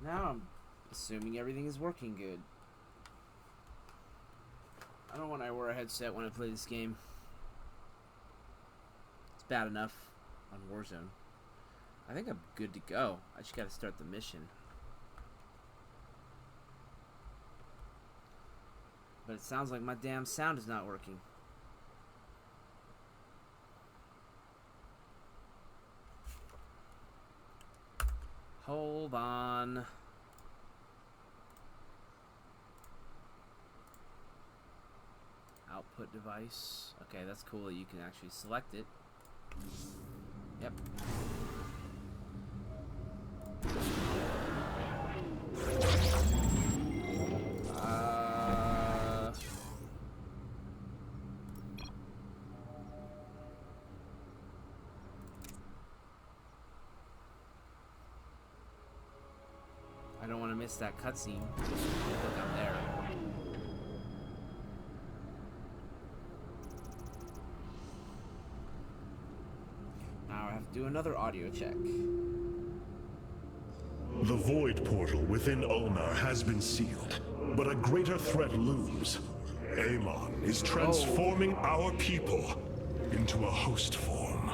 Now I'm assuming everything is working good. I don't want to wear a headset when I play this game. It's bad enough on Warzone. I think I'm good to go. I just gotta start the mission. But it sounds like my damn sound is not working. Hold on. Output device. Okay, that's cool that you can actually select it. Yep. I don't want to miss that cutscene. Look, I'm there. Now I have to do another audio check. The Void Portal within Ulnar has been sealed, but a greater threat looms. Amon is transforming our people into a host form.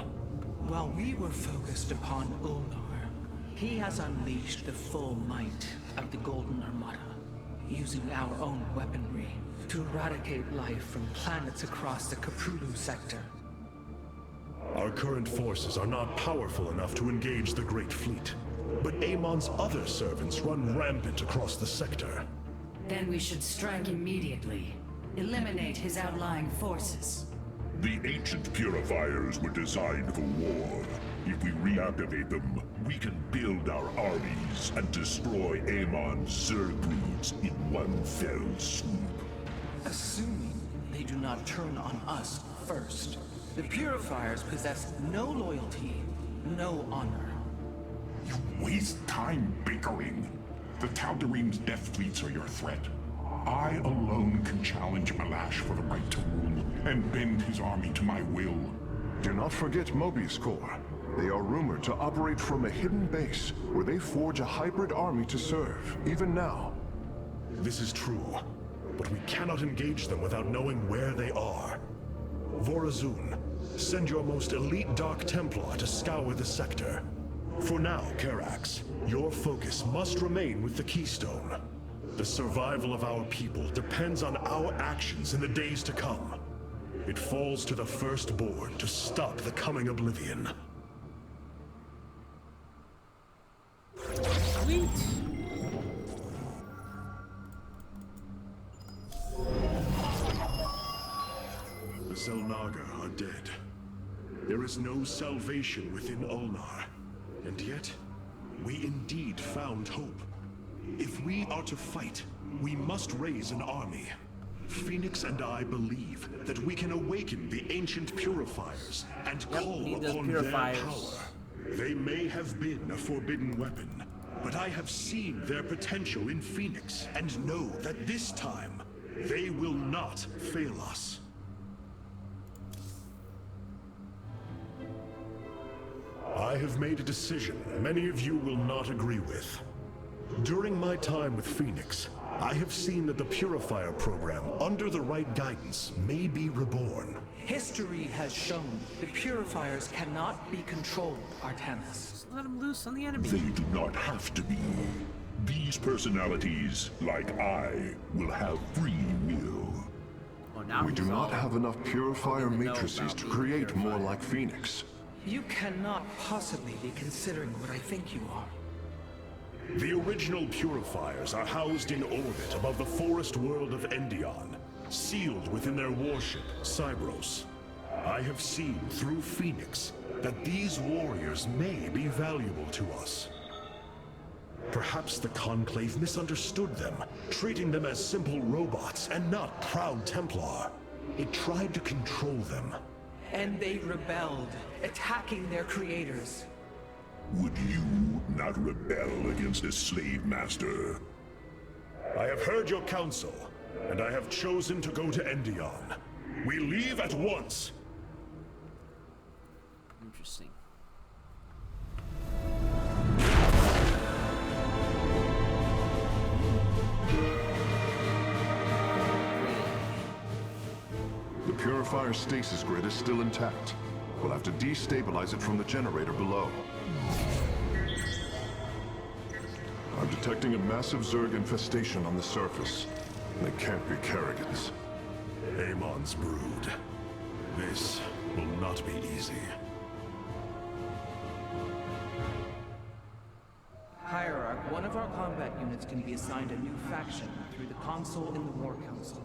While we were focused upon Ulnar, he has unleashed the full might of the Golden Armada, using our own weaponry to eradicate life from planets across the Caprulu sector. Our current forces are not powerful enough to engage the Great Fleet, but Amon's other servants run rampant across the sector. Then we should strike immediately. Eliminate his outlying forces. The ancient purifiers were designed for war. If we reactivate them, we can build our armies and destroy Amon's Zerg broods in one fell swoop. Assuming they do not turn on us first. The Purifiers possess no loyalty, no honor. You waste time bickering. The Tal'Darim's death fleets are your threat. I alone can challenge Malash for the right to rule and bend his army to my will. Do not forget Mobius Corps. They are rumored to operate from a hidden base where they forge a hybrid army to serve, even now. This is true, but we cannot engage them without knowing where they are. Vorazun, send your most elite Dark Templar to scour the sector. For now, Karax, your focus must remain with the Keystone. The survival of our people depends on our actions in the days to come. It falls to the Firstborn to stop the coming oblivion. Sweet! The Xel'Naga are dead. There is no salvation within Ulnar. And yet, we indeed found hope. If we are to fight, we must raise an army. Phoenix and I believe that we can awaken the ancient purifiers and call upon their power. They may have been a forbidden weapon, but I have seen their potential in Phoenix and know that this time, they will not fail us. I have made a decision many of you will not agree with. During my time with Phoenix, I have seen that the Purifier program, under the right guidance, may be reborn. History has shown the Purifiers cannot be controlled, Artanis. Just let him loose on the enemy. They do not have to be. These personalities, like I, will have free will. Oh, now We do he's not all- have enough Purifier Didn't know matrices about to being create more Purifier. like Phoenix. You cannot possibly be considering what I think you are. The original Purifiers are housed in orbit above the forest world of Endion, sealed within their warship, Cybros. I have seen through Phoenix that these warriors may be valuable to us. Perhaps the Conclave misunderstood them, treating them as simple robots and not proud Templar. It tried to control them. And they rebelled, attacking their creators. Would you not rebel against a slave master? I have heard your counsel, and I have chosen to go to Endion. We leave at once. Interesting. Purifier stasis grid is still intact. We'll have to destabilize it from the generator below. I'm detecting a massive Zerg infestation on the surface. They can't be Kerrigan's. Amon's brood. This will not be easy. Hierarch, one of our combat units can be assigned a new faction through the console in the War Council.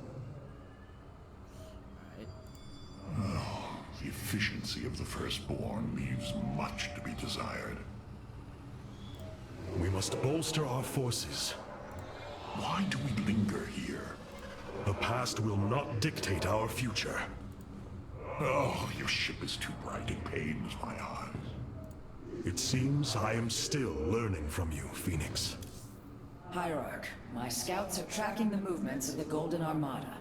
The efficiency of the Firstborn leaves much to be desired. We must bolster our forces. Why do we linger here? The past will not dictate our future. Oh, your ship is too bright and pains my eyes. It seems I am still learning from you, Phoenix. Hierarch, my scouts are tracking the movements of the Golden Armada.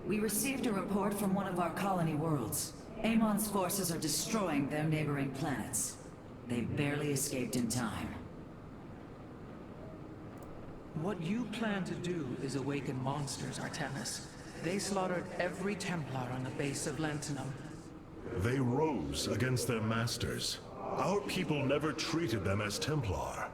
We received a report from one of our colony worlds. Amon's forces are destroying their neighboring planets. They barely escaped in time. What you plan to do is awaken monsters, Artemis. They slaughtered every Templar on the base of Lentinum. They rose against their masters. Our people never treated them as Templar.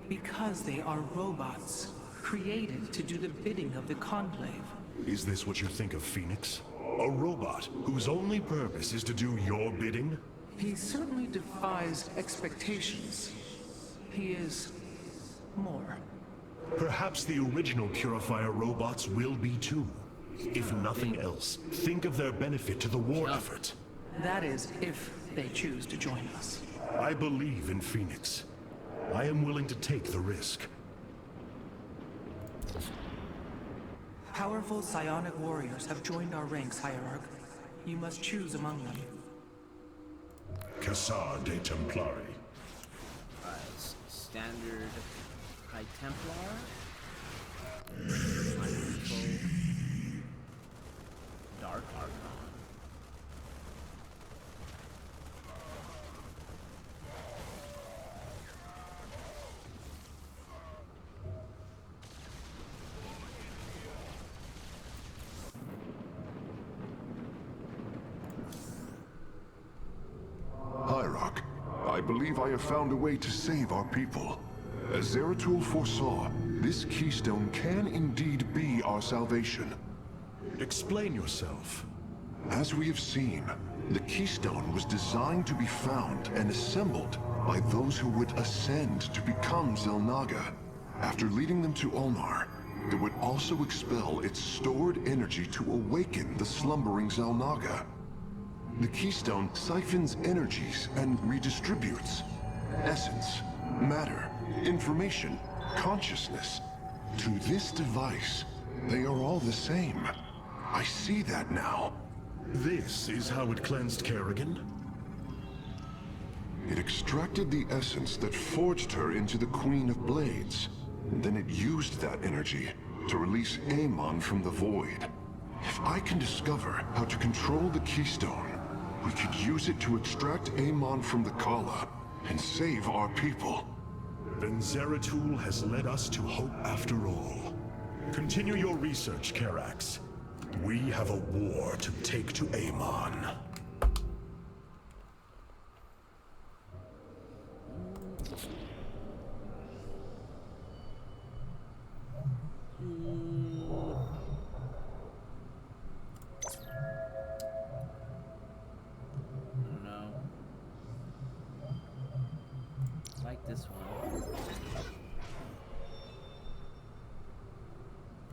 Because they are robots, created to do the bidding of the Conclave. Is this what you think of Phoenix? A robot whose only purpose is to do your bidding? He certainly defies expectations. He is more. Perhaps the original Purifier robots will be too. If nothing else, think of their benefit to the war effort. That is, if they choose to join us. I believe in Phoenix. I am willing to take the risk. Powerful psionic warriors have joined our ranks, Hierarch. You must choose among them. Cassar de Templari. Standard High Templar. Mindful Dark Archon. Hierarch, I believe I have found a way to save our people. As Zeratul foresaw, this keystone can indeed be our salvation. Explain yourself. As we have seen, the keystone was designed to be found and assembled by those who would ascend to become Xel'Naga. After leading them to Ulnar, it would also expel its stored energy to awaken the slumbering Xel'Naga. The keystone siphons energies and redistributes essence, matter, information, consciousness. To this device, they are all the same. I see that now. This is how it cleansed Kerrigan? It extracted the essence that forged her into the Queen of Blades. Then it used that energy to release Amon from the void. If I can discover how to control the keystone, we could use it to extract Amon from the Khala and save our people. Then Zeratul has led us to hope after all. Continue your research, Karax. We have a war to take to Amon. This one.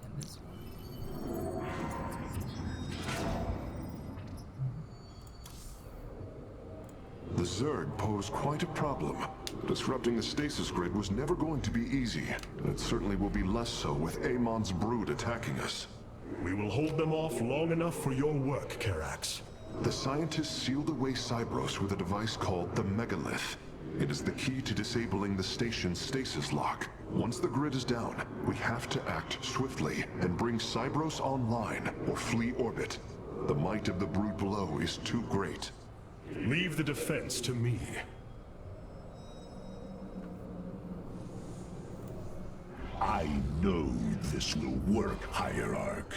And this one. The Zerg pose quite a problem. Disrupting the stasis grid was never going to be easy, and it certainly will be less so with Amon's brood attacking us. We will hold them off long enough for your work, Karax. The scientists sealed away Cybros with a device called the Megalith. It is the key to disabling the station's stasis lock. Once the grid is down, we have to act swiftly and bring Cybros online or flee orbit. The might of the brood below is too great. Leave the defense to me. I know this will work, Hierarch.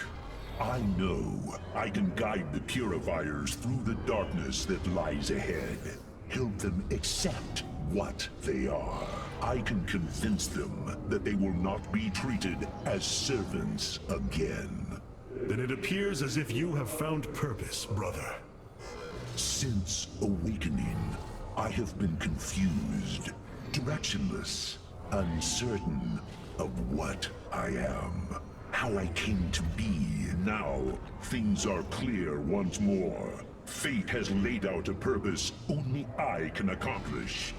I know I can guide the Purifiers through the darkness that lies ahead. Help them accept what they are. I can convince them that they will not be treated as servants again. Then it appears as if you have found purpose, brother. Since awakening, I have been confused, directionless, uncertain of what I am, how I came to be. Now, things are clear once more. Fate has laid out a purpose only I can accomplish.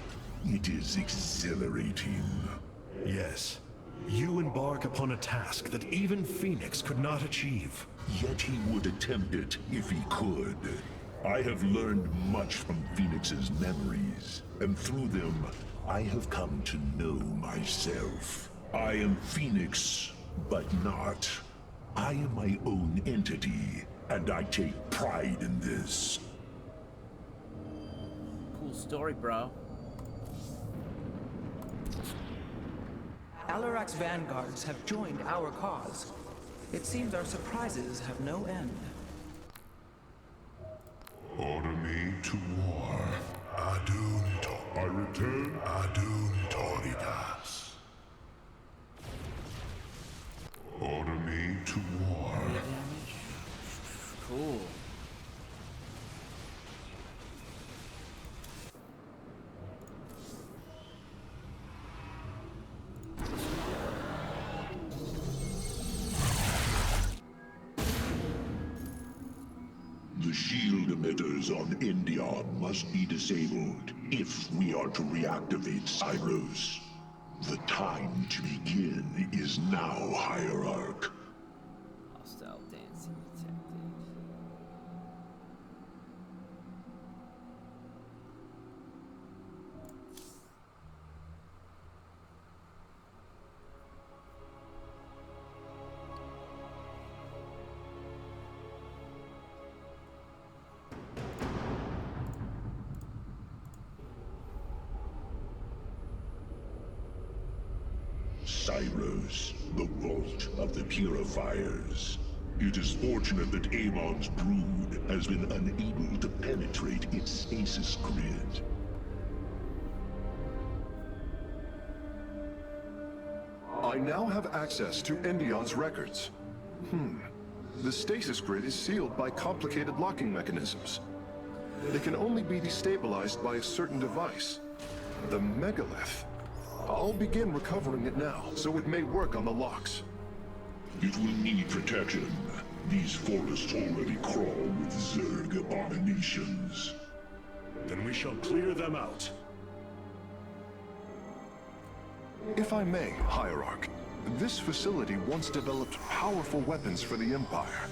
It is exhilarating. Yes. You embark upon a task that even Phoenix could not achieve. Yet he would attempt it if he could. I have learned much from Phoenix's memories, and through them, I have come to know myself. I am Phoenix, but not. I am my own entity, and I take pride in this. Cool story, bro. Alarak's vanguards have joined our cause. It seems our surprises have no end. Order me to war. Adun I return. Adun Toridas. Order me to war. Cool. The shield emitters on Endion must be disabled if we are to reactivate Cyros. The time to begin is now, Hierarch. Hostile dancing detected. Cyros, the vault of the Purifiers. It is fortunate that Amon's brood has been unable to penetrate its stasis grid. I now have access to Endion's records. The stasis grid is sealed by complicated locking mechanisms. They can only be destabilized by a certain device. The megalith. I'll begin recovering it now, so it may work on the locks. It will need protection. These forests already crawl with Zerg abominations. Then we shall clear them out. If I may, Hierarch, this facility once developed powerful weapons for the Empire.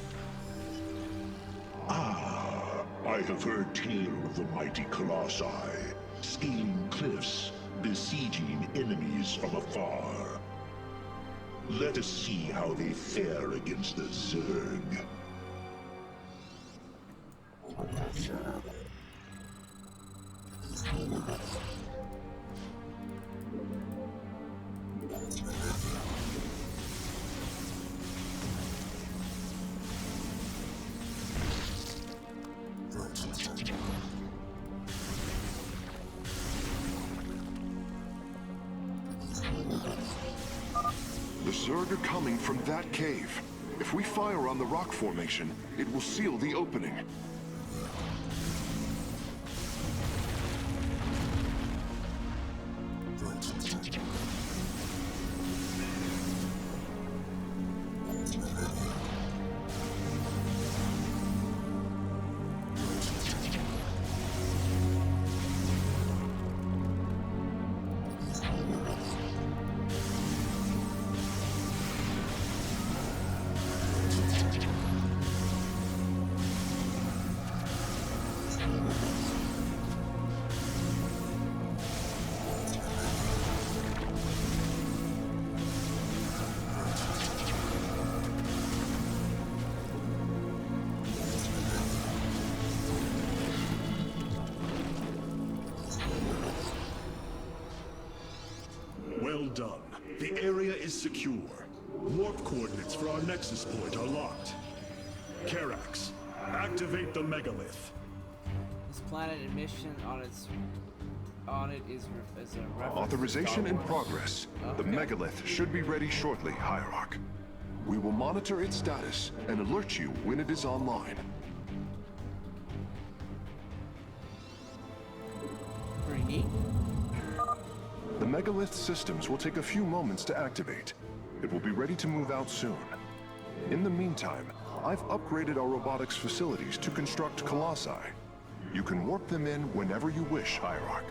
I have heard tale of the mighty Colossi, scaling cliffs, besieging enemies from afar. Let us see how they fare against the Zerg. The Zerg are coming from that cave. If we fire on the rock formation, it will seal the opening. Well done. The area is secure. Warp coordinates for our Nexus point are locked. Karax, activate the megalith. This planet emission on it is a reference to Authorization Star in Wars. progress. The Okay. megalith should be ready shortly, Hierarch. We will monitor its status and alert you when it is online. Pretty neat. The megalith systems will take a few moments to activate. It will be ready to move out soon. In the meantime, I've upgraded our robotics facilities to construct colossi. You can warp them in whenever you wish, Hierarch.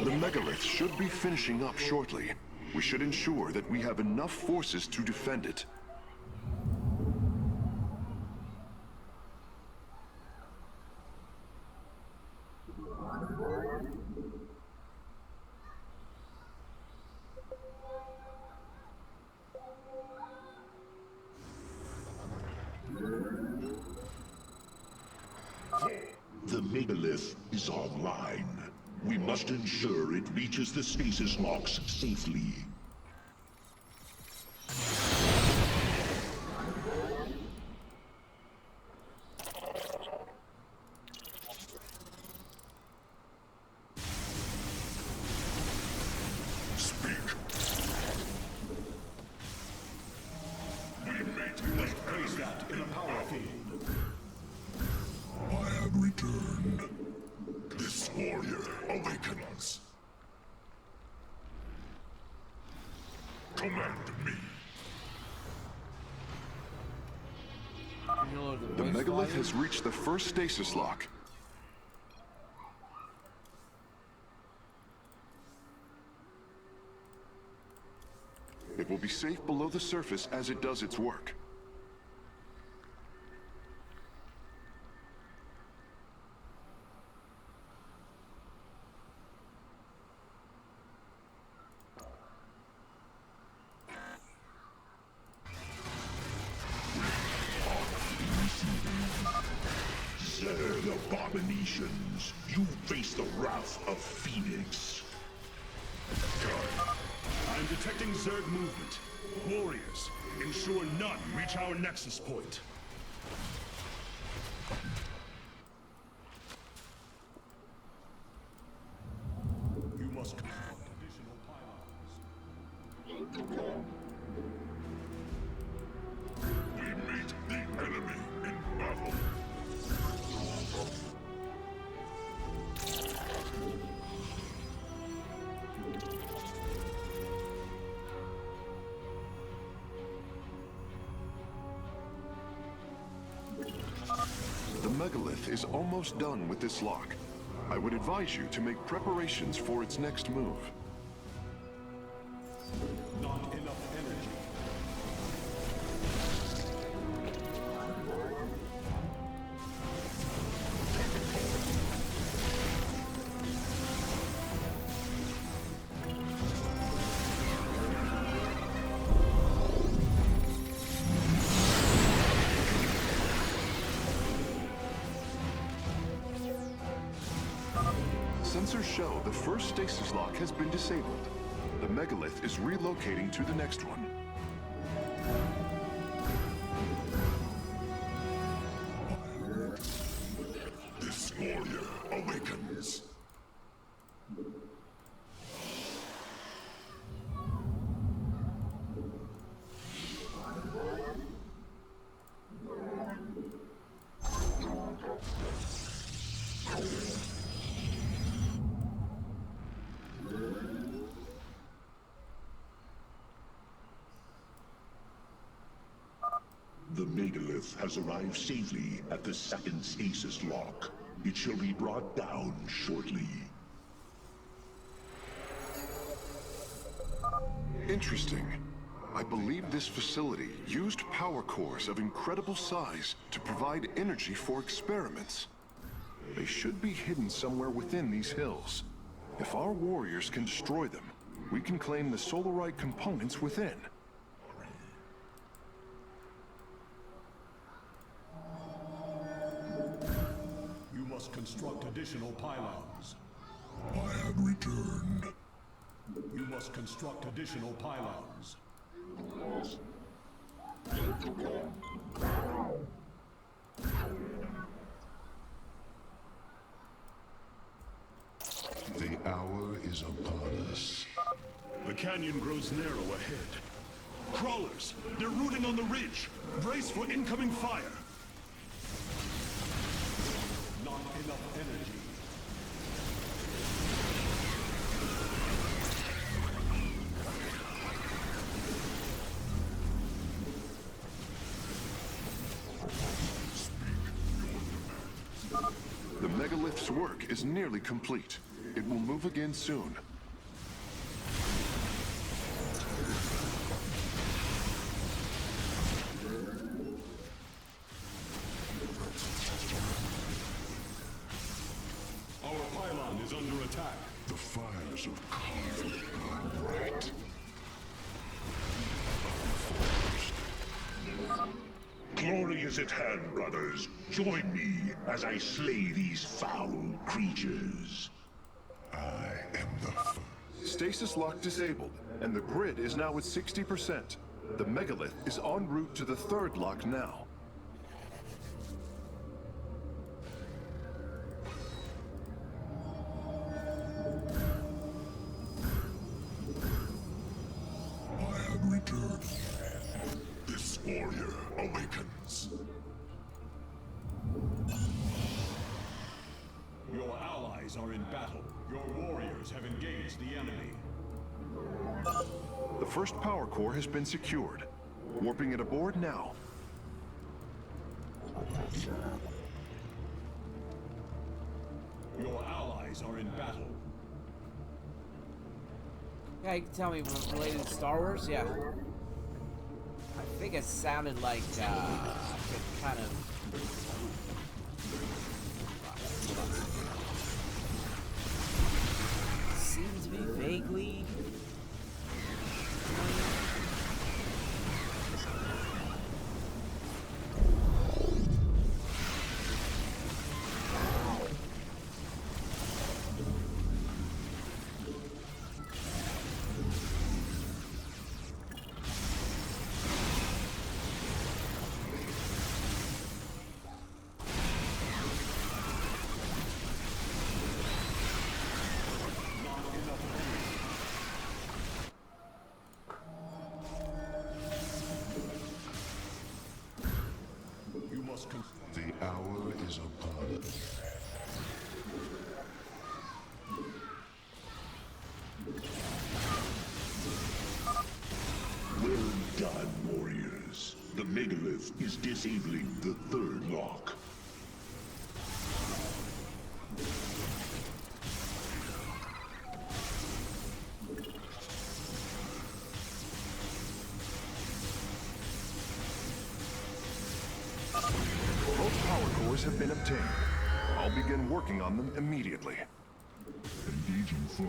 The megalith should be finishing up shortly. We should ensure that we have enough forces to defend it. The megalith is online. We must ensure it reaches the stasis locks safely. Speak. We made late place that in a power field. I have returned. This warrior awakens. Command me. The megalith has reached the first stasis lock. It will be safe below the surface as it does its work. Zerg abominations, you face the wrath of Phoenix. I'm detecting Zerg movement. Warriors, ensure none reach our nexus point. You must construct additional pylons. We meet the enemy in battle. The megalith is almost done with this lock. I would advise you to make preparations for its next move. Not enough energy. Sensors show the first stasis lock has been disabled. The megalith is relocating to the next one. This warrior awakens. megalith has arrived safely at the second stasis lock. It shall be brought down shortly. Interesting. I believe this facility used power cores of incredible size to provide energy for experiments. They should be hidden somewhere within these hills. If our warriors can destroy them, we can claim the Solarite components within. You must construct additional pylons. I have returned. You must construct additional pylons. The hour is upon us. The canyon grows narrow ahead. Crawlers! They're rooting on the ridge! Brace for incoming fire! Not enough energy. The megalith's work is nearly complete. It will move again soon. Our pylon is under attack. The fires of conflict are bright. Glory is at hand, brothers. Join me as I slay these foul creatures. I am the first. Stasis lock disabled, and the grid is now at 60%. The megalith is en route to the third lock now. I have returned. This warrior awakens. Your allies are in battle. Your warriors have engaged the enemy. The first power core has been secured. Warping it aboard now. Your allies are in battle. Yeah, you can tell me related to Star Wars. Yeah, I think it sounded like kind of. Seems to be vaguely. The hour is upon us. Well done, warriors. The megalith is disabling the third lock. Both power cores have been obtained. I'll begin working on them immediately. Engaging foe.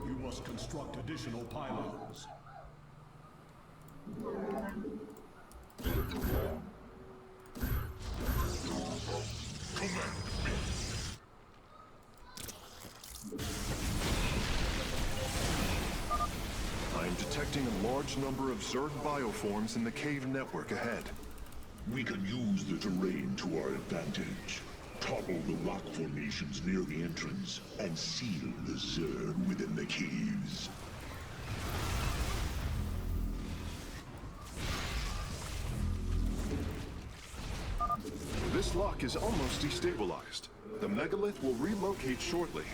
You must construct additional pylons. I am detecting a large number of Zerg bioforms in the cave network ahead. We can use the terrain to our advantage. Topple the rock formations near the entrance and seal the Zerg within the caves. This lock is almost destabilized. The megalith will relocate shortly.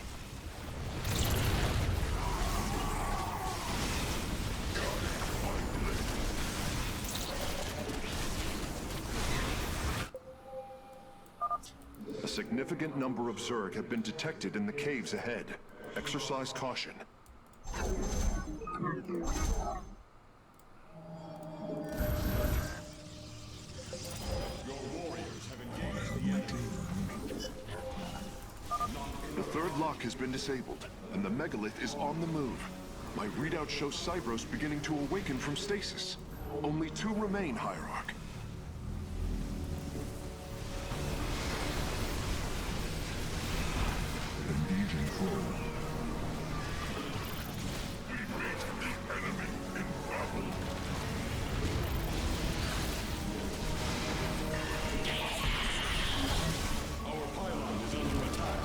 A significant number of Zerg have been detected in the caves ahead. Exercise caution. The third lock has been disabled, and the megalith is on the move. My readout shows Cybros beginning to awaken from stasis. Only 2 remain, Hierarch. Engaging foe. We meet the enemy in battle. Our pylon is under attack.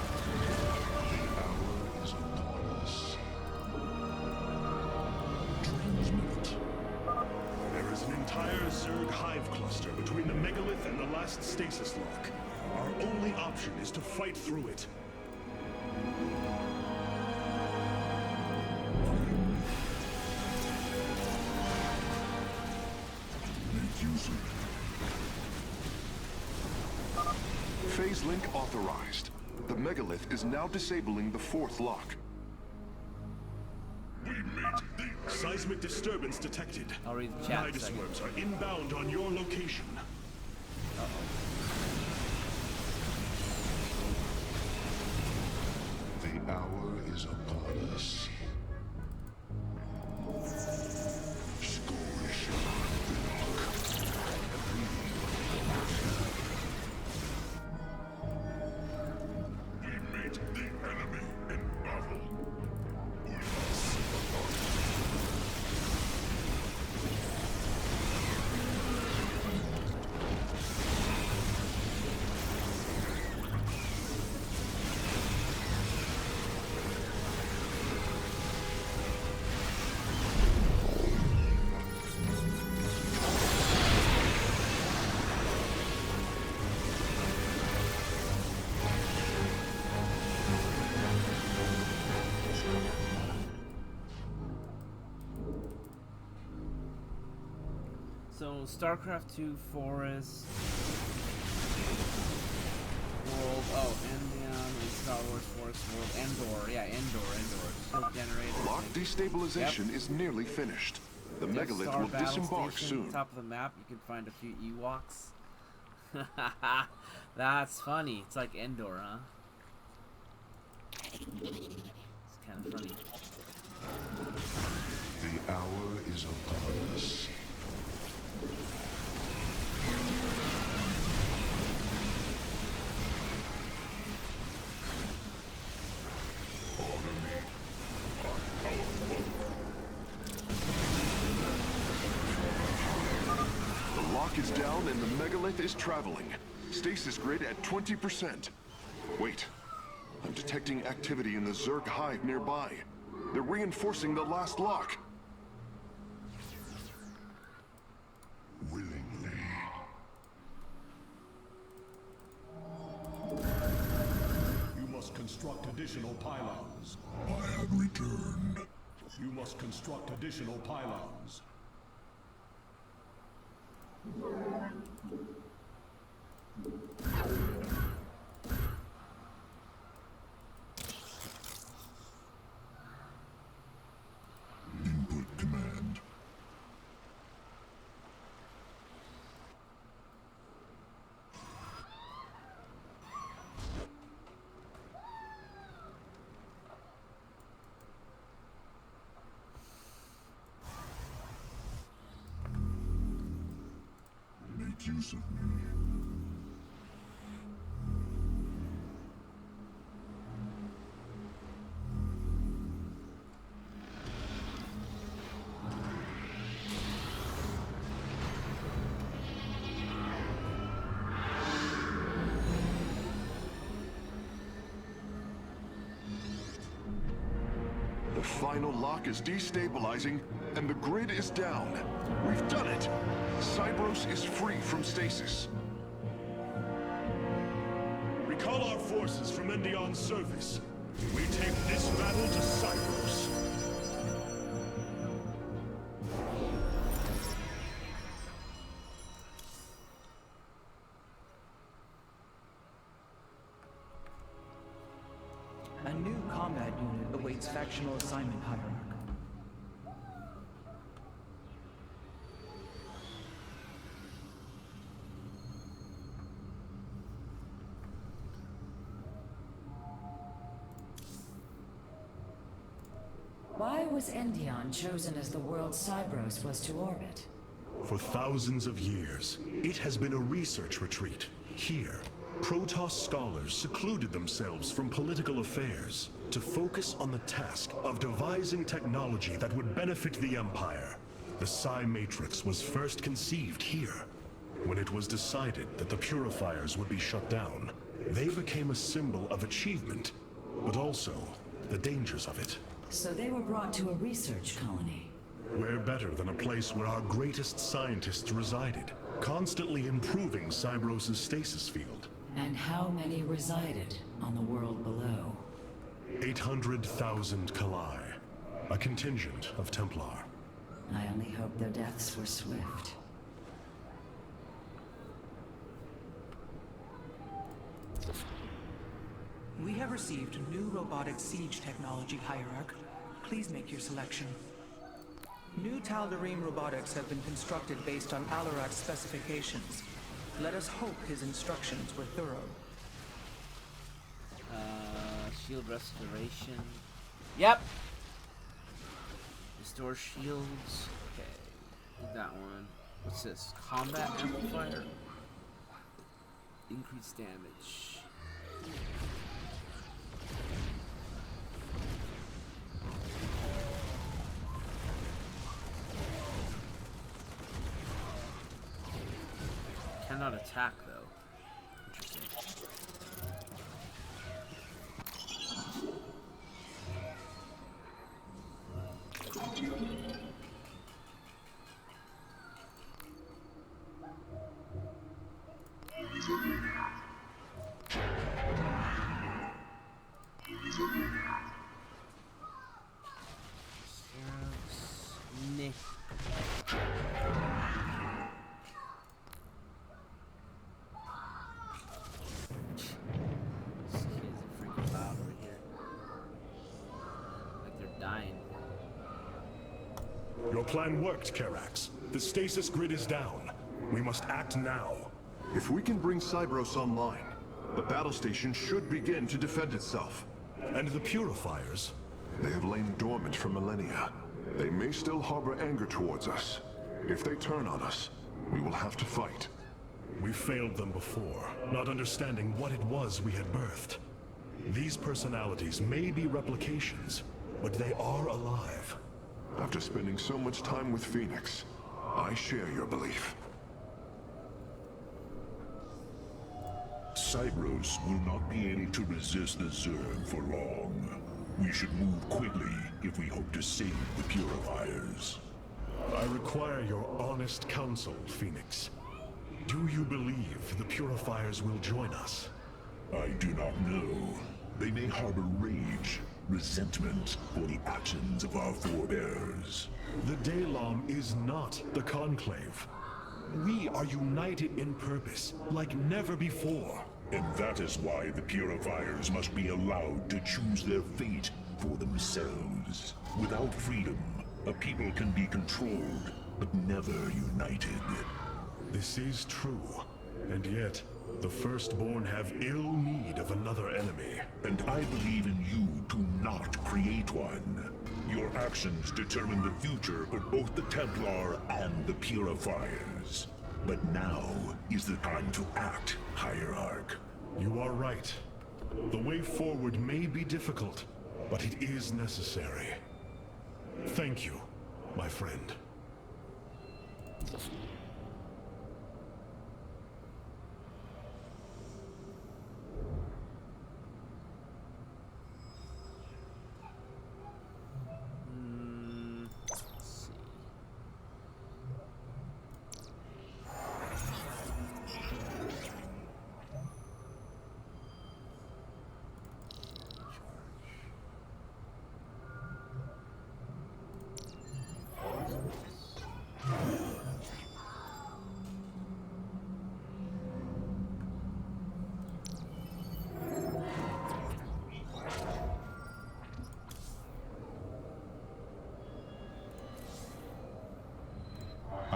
The hour is upon us. Transmit. There is an entire Zerg hive cluster between the megalith and the last stasis lock. Our only option is to fight through it. Make use of it. Phase link authorized. The megalith is now disabling the 4th lock. We meet the Seismic disturbance detected. I'll read the chat in a Nidus second. worms are inbound on your location. The hour is upon us. Scorch we meet the enemy in battle. So StarCraft 2 Forest World. Oh, Endion and Star Wars Forest World. Endor. Yeah, Endor. Shield generator. Lock destabilization is nearly finished. The Death megalith Star will Battle disembark Station, soon. Top of the map, you can find a few Ewoks. That's funny. It's like Endor, huh? It's kind of funny. The hour is upon us. The lock is down and the megalith is traveling. Stasis grid at 20%. Wait. I'm detecting activity in the Zerg hive nearby. They're reinforcing the last lock. Willingly. You must construct additional pylons. I have returned. You must construct additional pylons. Input command. Make use of me. The final lock is destabilizing, and the grid is down. We've done it! Cybros is free from stasis. Recall our forces from Endion's service. We take this battle to Cyros. A new combat unit awaits factional assignment, Hierarch. Why was Endion chosen as the world Cybros was to orbit? For thousands of years, it has been a research retreat. Here, Protoss scholars secluded themselves from political affairs to focus on the task of devising technology that would benefit the Empire. The Psi Matrix was first conceived here. When it was decided that the Purifiers would be shut down, they became a symbol of achievement, but also the dangers of it. So they were brought to a research colony. Where better than a place where our greatest scientists resided, constantly improving Cybros's stasis field. And how many resided on the world below? 800,000 Kalai, a contingent of Templar. I only hope their deaths were swift. We have received new robotic siege technology, Hierarch. Please make your selection. New Tal'Darim robotics have been constructed based on Alarak's specifications. Let us hope his instructions were thorough. Shield restoration. Yep. Restore shields. Okay. That one. What's this? Combat amplifier. Increase damage. Cannot attack though. Interesting. Nick. Your plan worked, Karax. The stasis grid is down. We must act now. If we can bring Cybros online, the battle station should begin to defend itself. And the Purifiers? They have lain dormant for millennia. They may still harbor anger towards us. If they turn on us, we will have to fight. We failed them before, not understanding what it was we had birthed. These personalities may be replications, but they are alive. After spending so much time with Phoenix, I share your belief. Cybros will not be able to resist the Zerg for long. We should move quickly if we hope to save the Purifiers. I require your honest counsel, Phoenix. Do you believe the Purifiers will join us? I do not know. They may harbor rage, resentment for the actions of our forebears. The Daylom is not the Conclave. We are united in purpose, like never before. And that is why the Purifiers must be allowed to choose their fate for themselves. Without freedom, a people can be controlled, but never united. This is true, and yet, the Firstborn have ill need of another enemy. And I believe in you to not create one. Your actions determine the future of both the Templar and the Purifiers. But now is the time to act, Hierarch. You are right. The way forward may be difficult, but it is necessary. Thank you, my friend.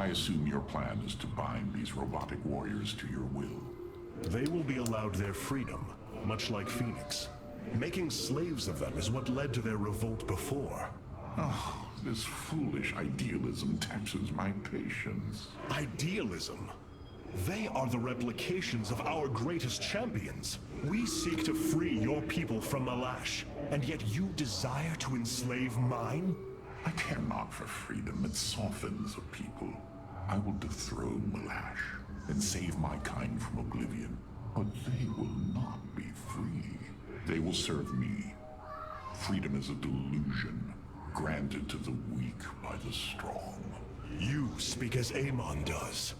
assume your plan is to bind these robotic warriors to your will. They will be allowed their freedom, much like Phoenix. Making slaves of them is what led to their revolt before. Oh, this foolish idealism taxes my patience. Idealism? They are the replications of our greatest champions. We seek to free your people from Malash, and yet you desire to enslave mine? I care not for freedom that softens a people. I will dethrone Malash and save my kind from oblivion, but they will not be free. They will serve me. Freedom is a delusion, granted to the weak by the strong. You speak as Amon does.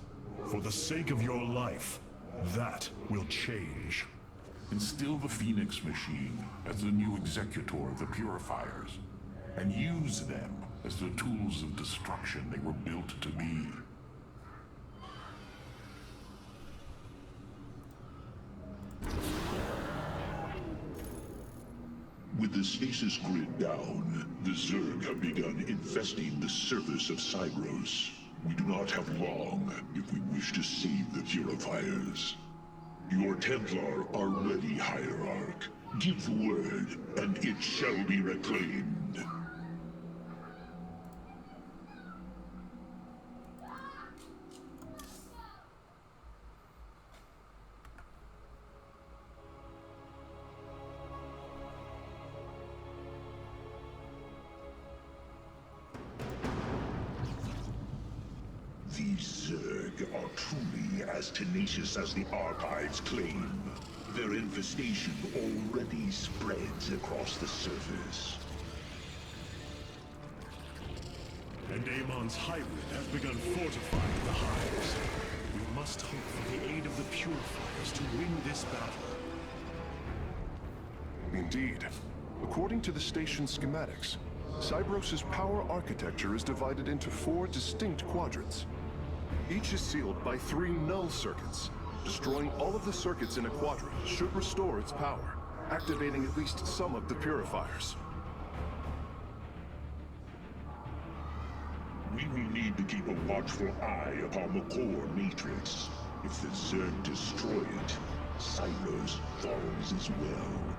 For the sake of your life, that will change. Instill the Phoenix machine as the new executor of the Purifiers, and use them as the tools of destruction they were built to be. With the stasis grid down, the Zerg have begun infesting the surface of Cybros. We do not have long if we wish to save the Purifiers. Your Templar are ready, Hierarch. Give the word, and it shall be reclaimed. These Zerg are truly as tenacious as the archives claim. Their infestation already spreads across the surface. And Amon's hybrid has begun fortifying the hives. We must hope for the aid of the Purifiers to win this battle. Indeed. According to the station schematics, Cybros' power architecture is divided into 4 distinct quadrants. Each is sealed by 3 null circuits. Destroying all of the circuits in a quadrant should restore its power, activating at least some of the purifiers. We will need to keep a watchful eye upon the core matrix. If the Zerg destroy it, Cybros falls as well.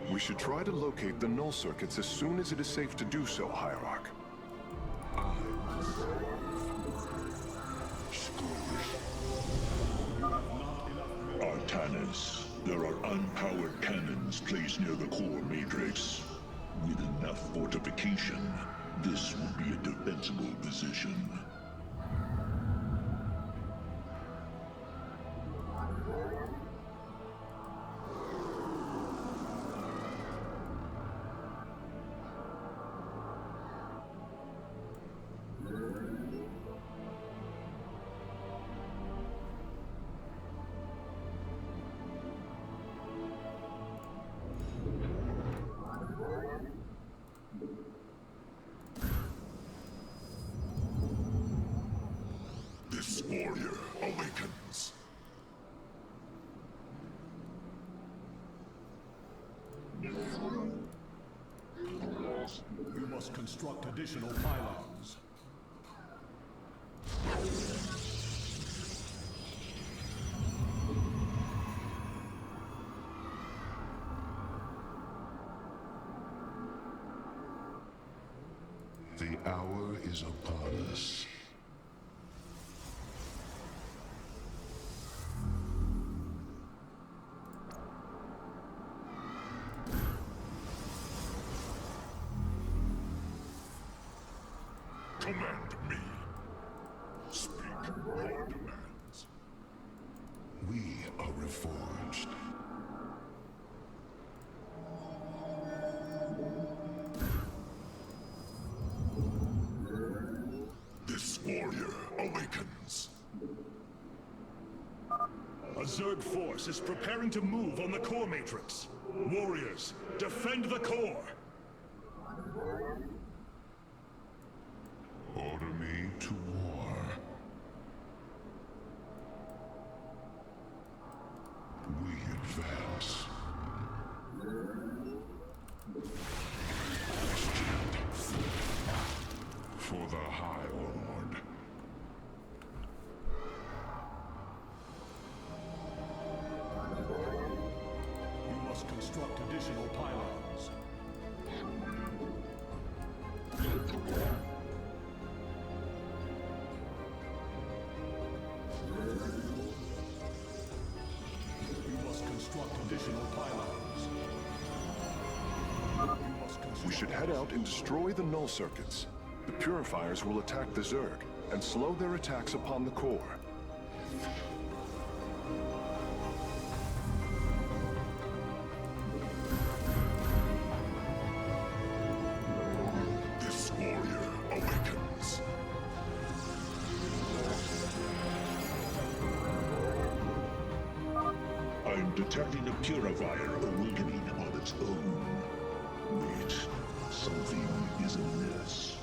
We should try to locate the null circuits as soon as it is safe to do so, Hierarch. Artanis, there are unpowered cannons placed near the core matrix. With enough fortification, this would be a defensible position. This warrior awakens. We must construct additional pylons. The hour is upon us. Command me. Speak your demands. We are reforged. This warrior awakens. A Zerg force is preparing to move on the core matrix. Warriors, defend the core! Order me to war. For the High Lord. You must construct additional pylons. You must construct additional pylons. We should head out and destroy the null circuits. The purifiers will attack the Zerg and slow their attacks upon the core. This warrior awakens. I'm detecting a purifier awakening on its own. Wait, something is amiss.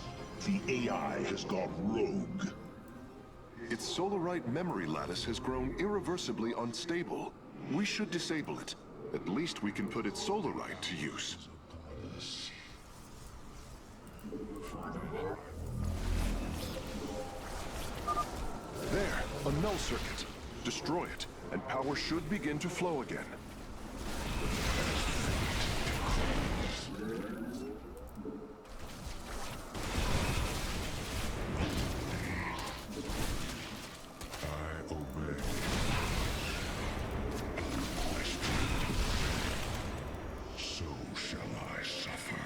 The AI has gone rogue. Its Solarite memory lattice has grown irreversibly unstable. We should disable it. At least we can put its Solarite to use. There, a null circuit. Destroy it, and power should begin to flow again. I obey. So shall I suffer.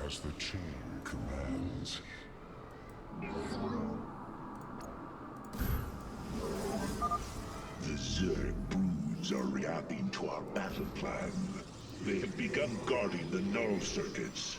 As the chain commands. The Zerg broods are reacting to our battle plan. They have begun guarding the null circuits.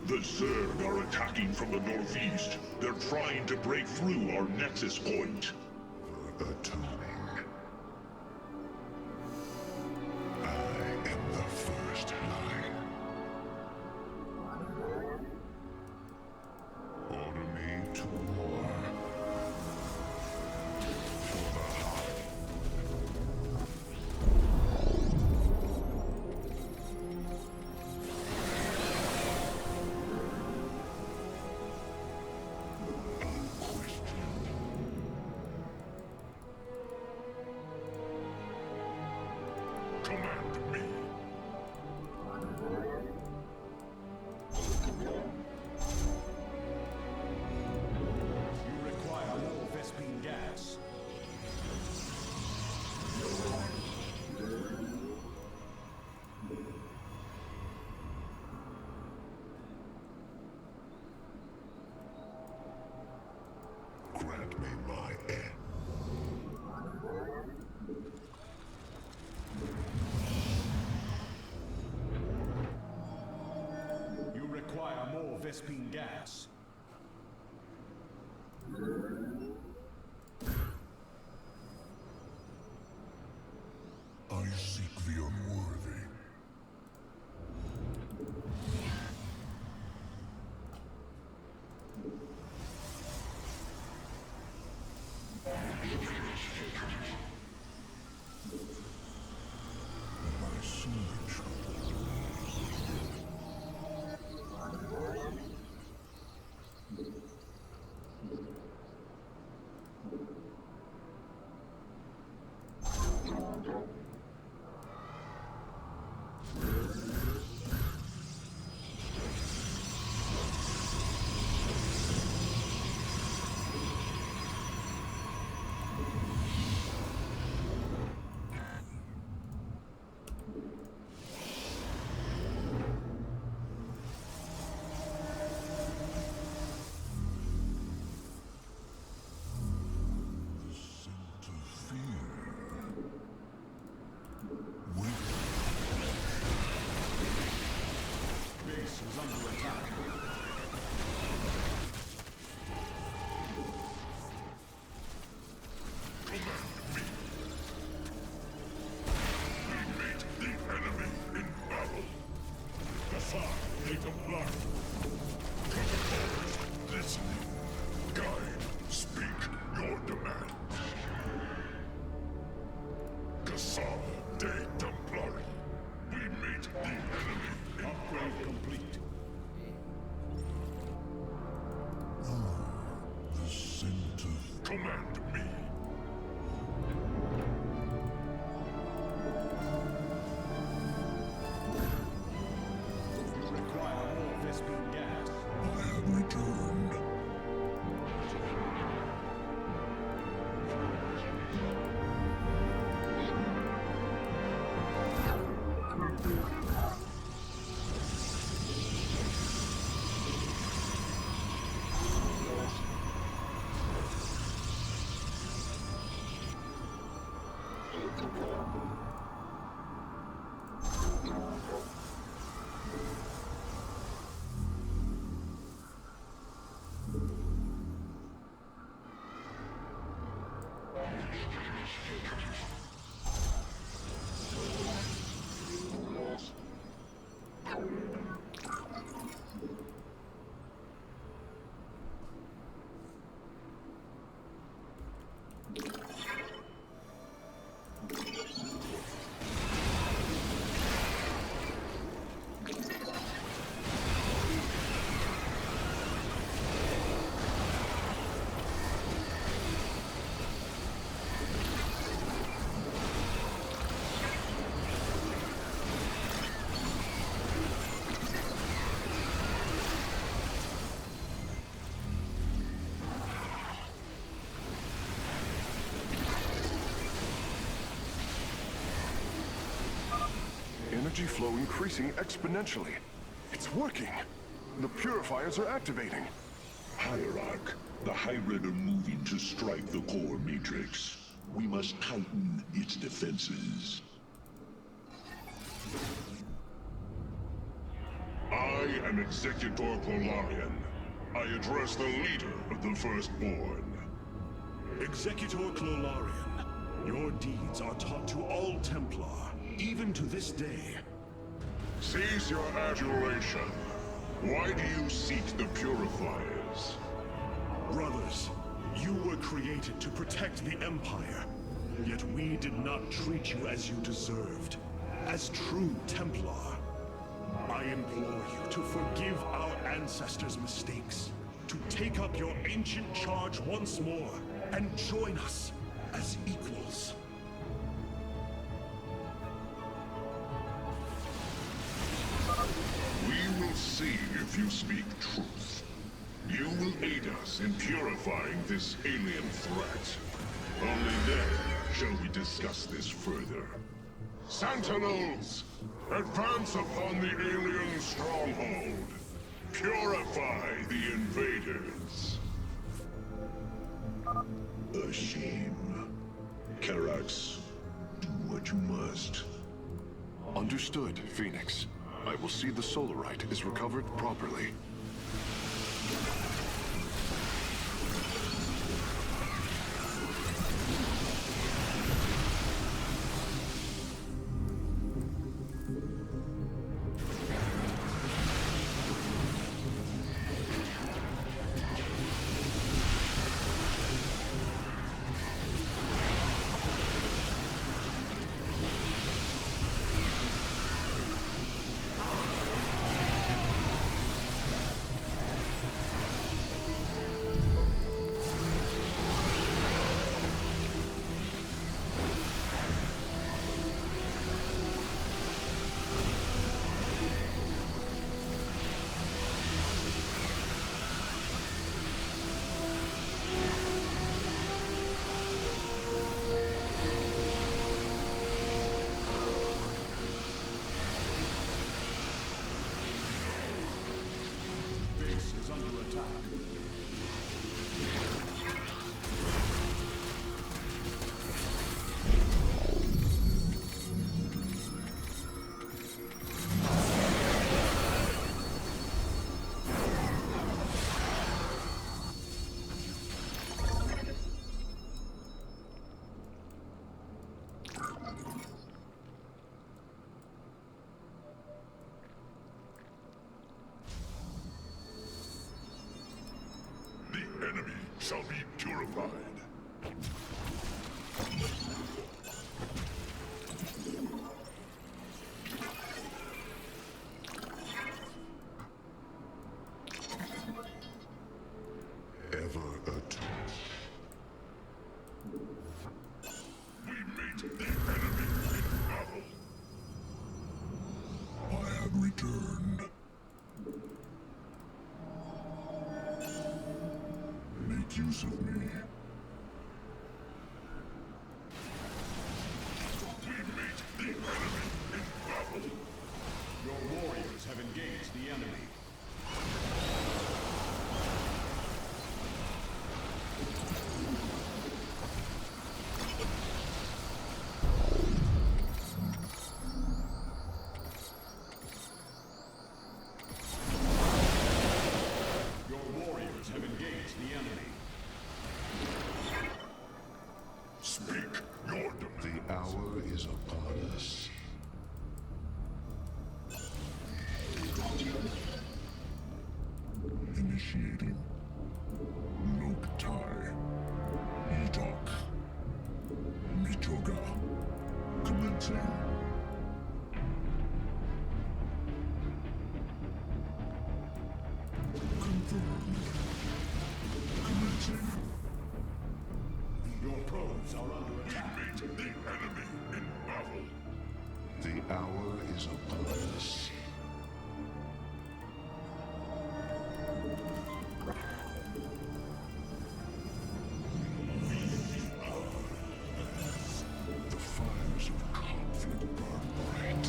The Zerg are attacking from the northeast. They're trying to break through our nexus point. Atoning. I am the first line. Order me to war. For the High. Command me. You require more Vespene gas. Grant me my end. You require more Vespene gas. I seek the unworthy. My sewage. Command me. You require more Vespene gas. I have returned. Energy flow increasing exponentially. It's working. The purifiers are activating. Hierarch, the Hybrid are moving to strike the core matrix. We must tighten its defenses. I am Executor Clolarian. I address the leader of the Firstborn. Executor Clolarian, your deeds are taught to all Templar, even to this day. Cease your adulation. Why do you seek the Purifiers? Brothers, you were created to protect the Empire. Yet we did not treat you as you deserved. As true Templar. I implore you to forgive our ancestors' mistakes. To take up your ancient charge once more, and join us as equals. We will see if you speak truth. You will aid us in purifying this alien threat. Only then shall we discuss this further. Sentinels! Advance upon the alien stronghold! Purify the invaders! A shame. Karax, do what you must. Understood, Phoenix. I will see the Solarite is recovered properly. Base is under attack. The enemy shall be purified. Ever a touch. use of me. We meet the enemy in battle. Your warriors have engaged the enemy. Your warriors have engaged the enemy. Speak your demand. The hour is upon us. Initiating. Loktai. Edok. Mitoga. Commencing. Confirmed. Commencing. Your probes are under attack. Meet the enemy in battle. The hour is upon us. The fires of conflict burn bright.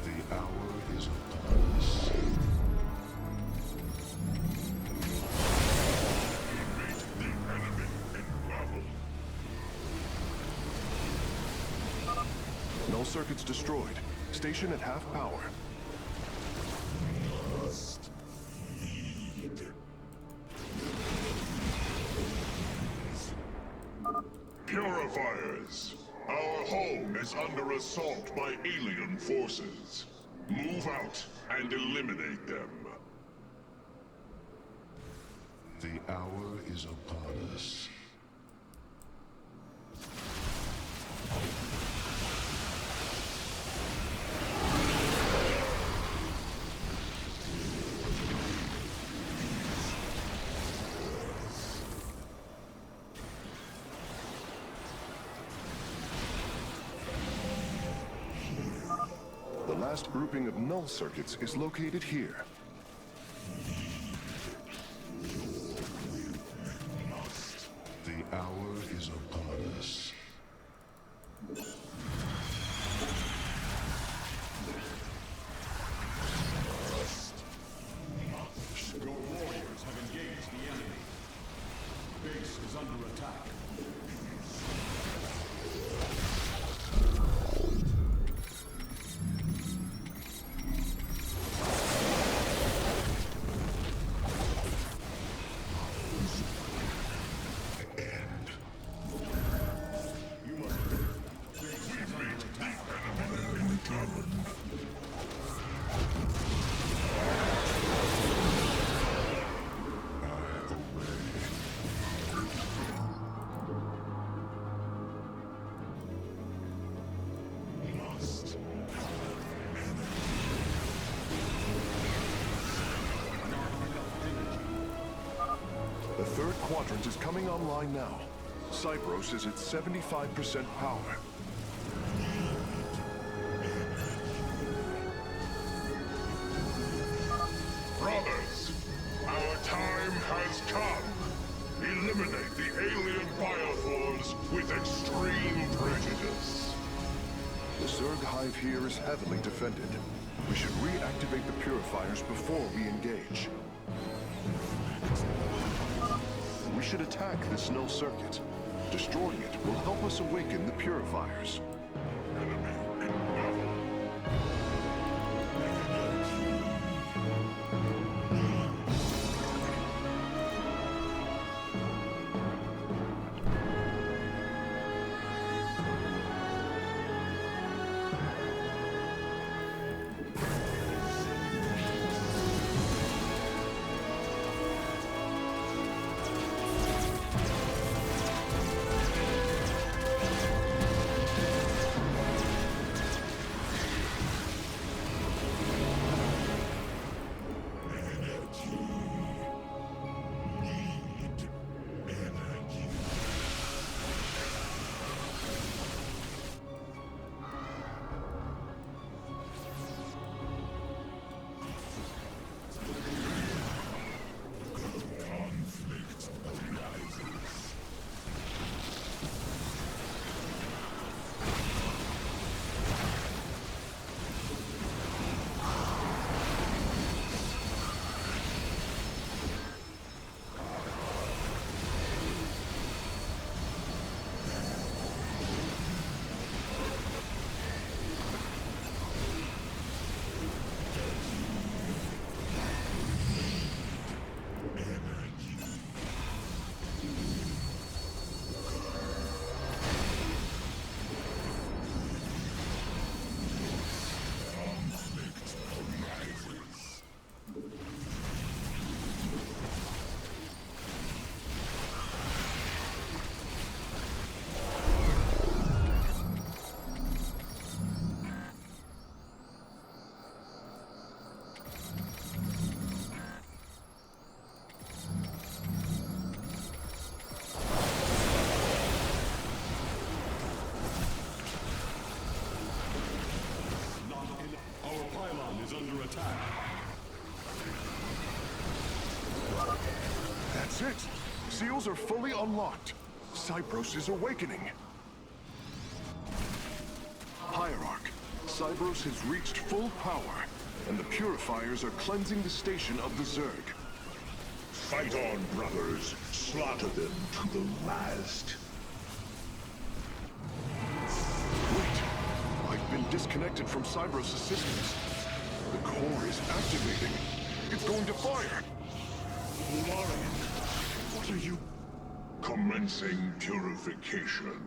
The hour is upon us. Meet the enemy in battle. Null circuits destroyed. Station at half power. Purifiers! Our home is under assault by alien forces. Move out and eliminate them. The hour is upon us. The last grouping of null circuits is located here. The hour is upon us. Your warriors have engaged the enemy. Base is under attack. You must base is under attack. The third quadrant is coming online now. Cypros is at 75% power. Brothers, our time has come. Eliminate the alien bioforms with extreme prejudice. The Zerg hive here is heavily defended. We should reactivate the purifiers before we engage. We should attack this null circuit. Destroying it will help us awaken the purifiers. Enemy in battle. attack. That's it. Seals are fully unlocked. Cybros is awakening. Hierarch, Cybros has reached full power, and the Purifiers are cleansing the station of the Zerg. Fight on, brothers. Slaughter them to the last. Wait, I've been disconnected from Cybros' systems. The core is activating. It's going to fire. Larian, what are you... Commencing purification.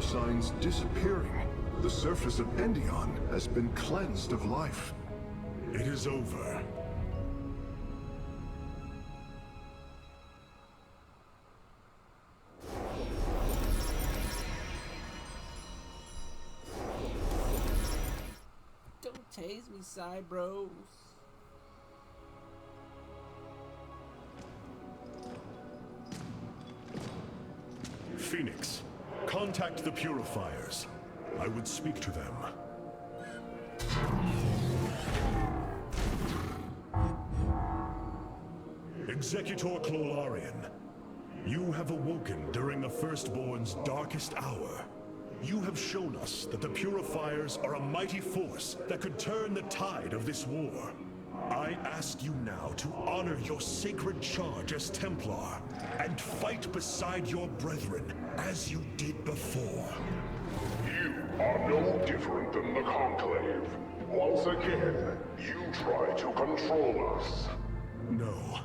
Signs disappearing. The surface of Endion has been cleansed of life. It is over. Don't tase me, Cybros. Phoenix, contact the Purifiers. I would speak to them. Executor Clolarian, you have awoken during the Firstborn's darkest hour. You have shown us that the Purifiers are a mighty force that could turn the tide of this war. I ask you now to honor your sacred charge as Templar and fight beside your brethren as you did before. You are no different than the Conclave. Once again, you try to control us. No.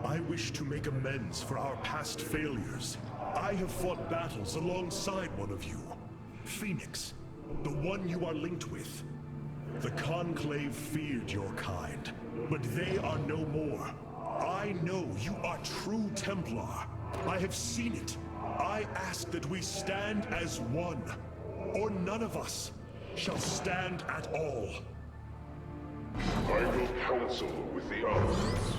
I wish to make amends for our past failures. I have fought battles alongside one of you. Phoenix, the one you are linked with. The Conclave feared your kind, but they are no more. I know you are true Templar. I have seen it. I ask that we stand as one, or none of us shall stand at all. I will counsel with the others.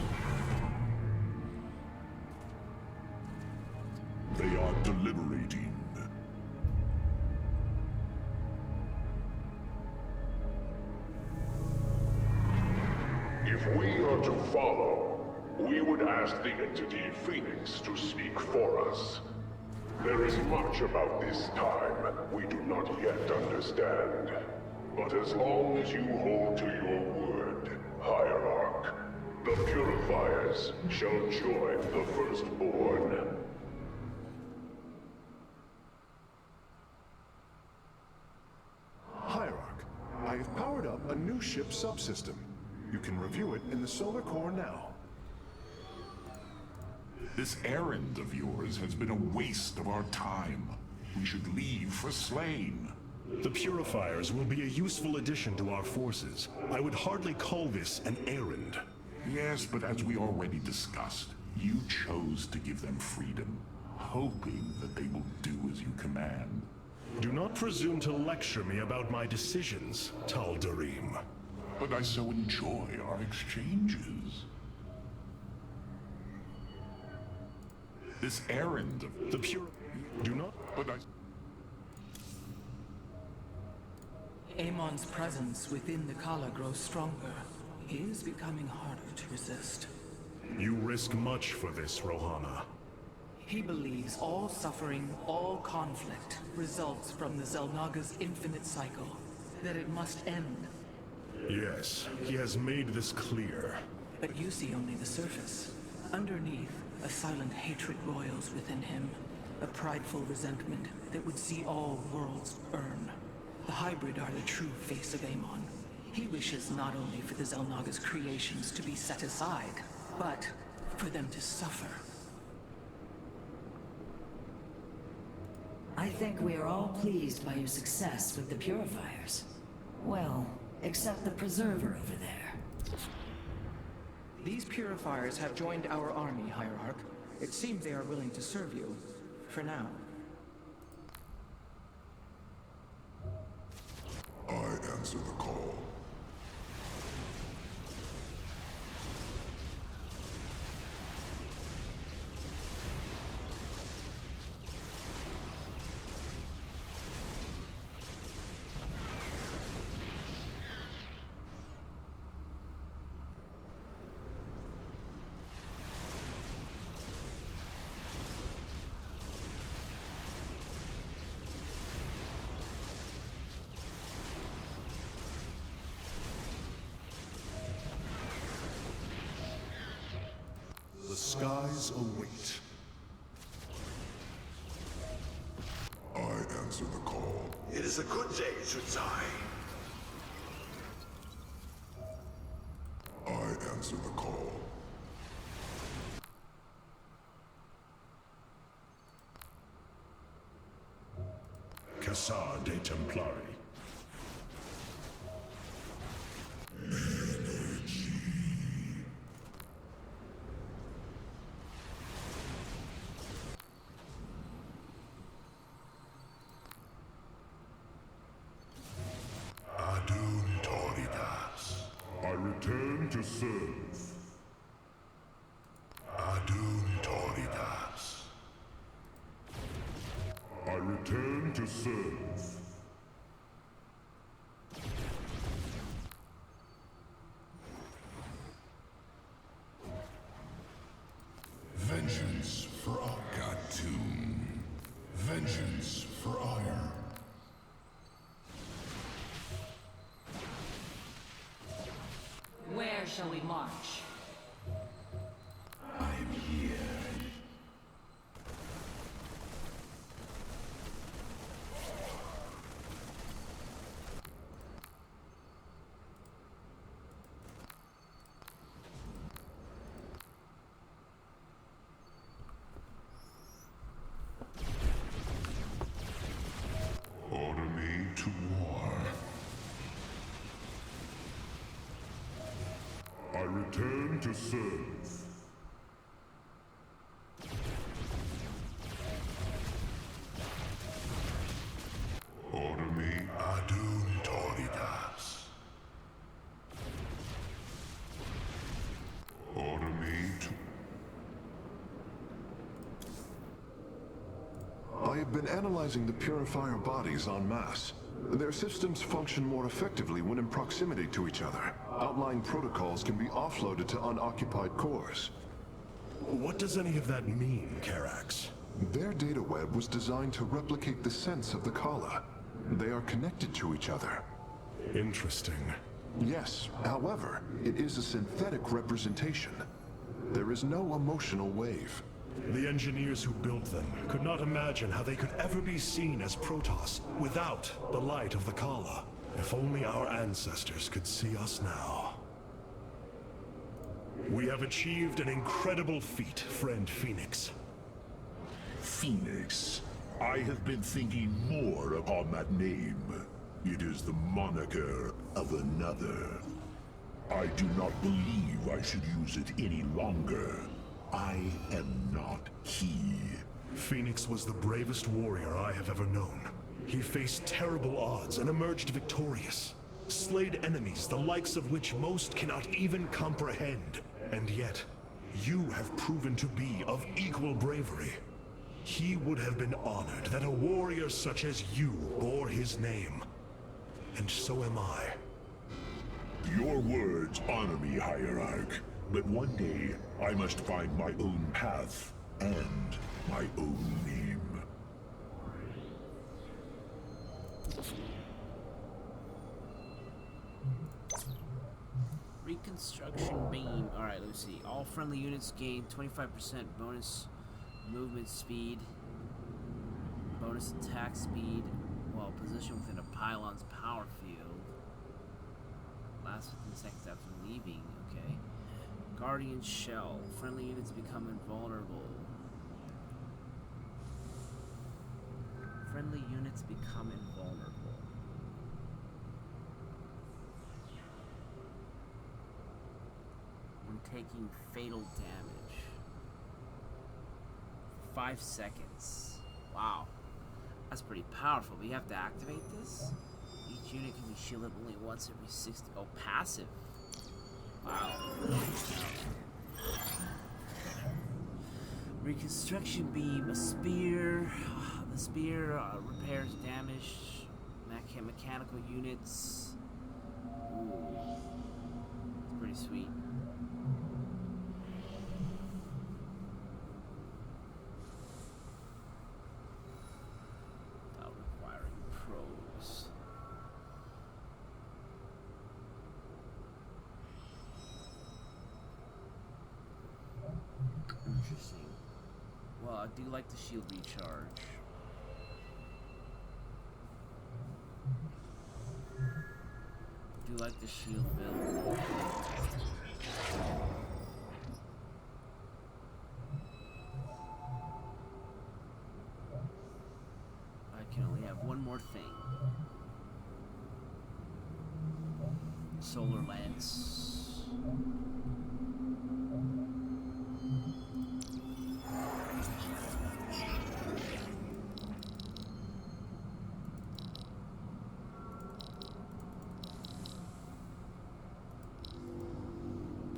They are deliberating. If we are to follow, we would ask the entity Phoenix to speak for us. There is much about this time we do not yet understand. But as long as you hold to your word, Hierarch, the Purifiers shall join the Firstborn. Hierarch, I have powered up a new ship subsystem. You can review it in the solar core now. This errand of yours has been a waste of our time. We should leave for Slain. The Purifiers will be a useful addition to our forces. I would hardly call this an errand. Yes, but as we already discussed, you chose to give them freedom, hoping that they will do as you command. Do not presume to lecture me about my decisions, Tal'Darim. But I so enjoy our exchanges. This errand of The Do not... But Amon's presence within the Khala grows stronger. He is becoming harder to resist. You risk much for this, Rohana. He believes all suffering, all conflict, results from the Xel'Naga's infinite cycle. That it must end. Yes, he has made this clear. But you see only the surface. Underneath, a silent hatred boils within him. A prideful resentment that would see all worlds burn. The hybrid are the true face of Amon. He wishes not only for the Xel'Naga's creations to be set aside, but for them to suffer. I think we are all pleased by your success with the Purifiers. Well, except the Preserver over there. These Purifiers have joined our army, Hierarch. It seems they are willing to serve you. For now. I answer the call. The skies await. I answer the call. It is a good day, Shutsai. I answer the call. Cassar de Templari. Adun Toridas. I return to serve. Adun Toridas. I return to serve. Vengeance for Akatun. Vengeance for Ire. Where shall we march? I am here. Order me to war. I return to serve. Order me Adun Toridas. Order me to... I have been analyzing the Purifier bodies en masse. Their systems function more effectively when in proximity to each other. Outlying protocols can be offloaded to unoccupied cores. What does any of that mean, Karax? Their data web was designed to replicate the sense of the Kala. They are connected to each other. Interesting. Yes, however, it is a synthetic representation. There is no emotional wave. The engineers who built them could not imagine how they could ever be seen as Protoss without the light of the Kala. If only our ancestors could see us now. We have achieved an incredible feat, friend Phoenix. Phoenix. I have been thinking more upon that name. It is the moniker of another. I do not believe I should use it any longer. I am not he. Phoenix was the bravest warrior I have ever known. He faced terrible odds and emerged victorious. Slayed enemies the likes of which most cannot even comprehend. And yet, you have proven to be of equal bravery. He would have been honored that a warrior such as you bore his name. And so am I. Your words honor me, Hierarch. But one day, I must find my own path and my own name. Reconstruction beam. Alright, let's see. All friendly units gain 25% bonus movement speed, bonus attack speed while positioned within a pylon's power field. Lasts 15 seconds after leaving. Okay. Guardian Shell. Friendly units become invulnerable. Friendly units become invulnerable. When taking fatal damage. 5 seconds. Wow. That's pretty powerful. We have to activate this? Each unit can be shielded only once every 60. Oh, passive. Wow. Reconstruction beam, a spear. The spear repairs damaged mechanical units. Ooh. It's pretty sweet. Without requiring probes. Interesting. Well, I do like the shield recharge. Do like the shield build. I can only have one more thing. Solar lance.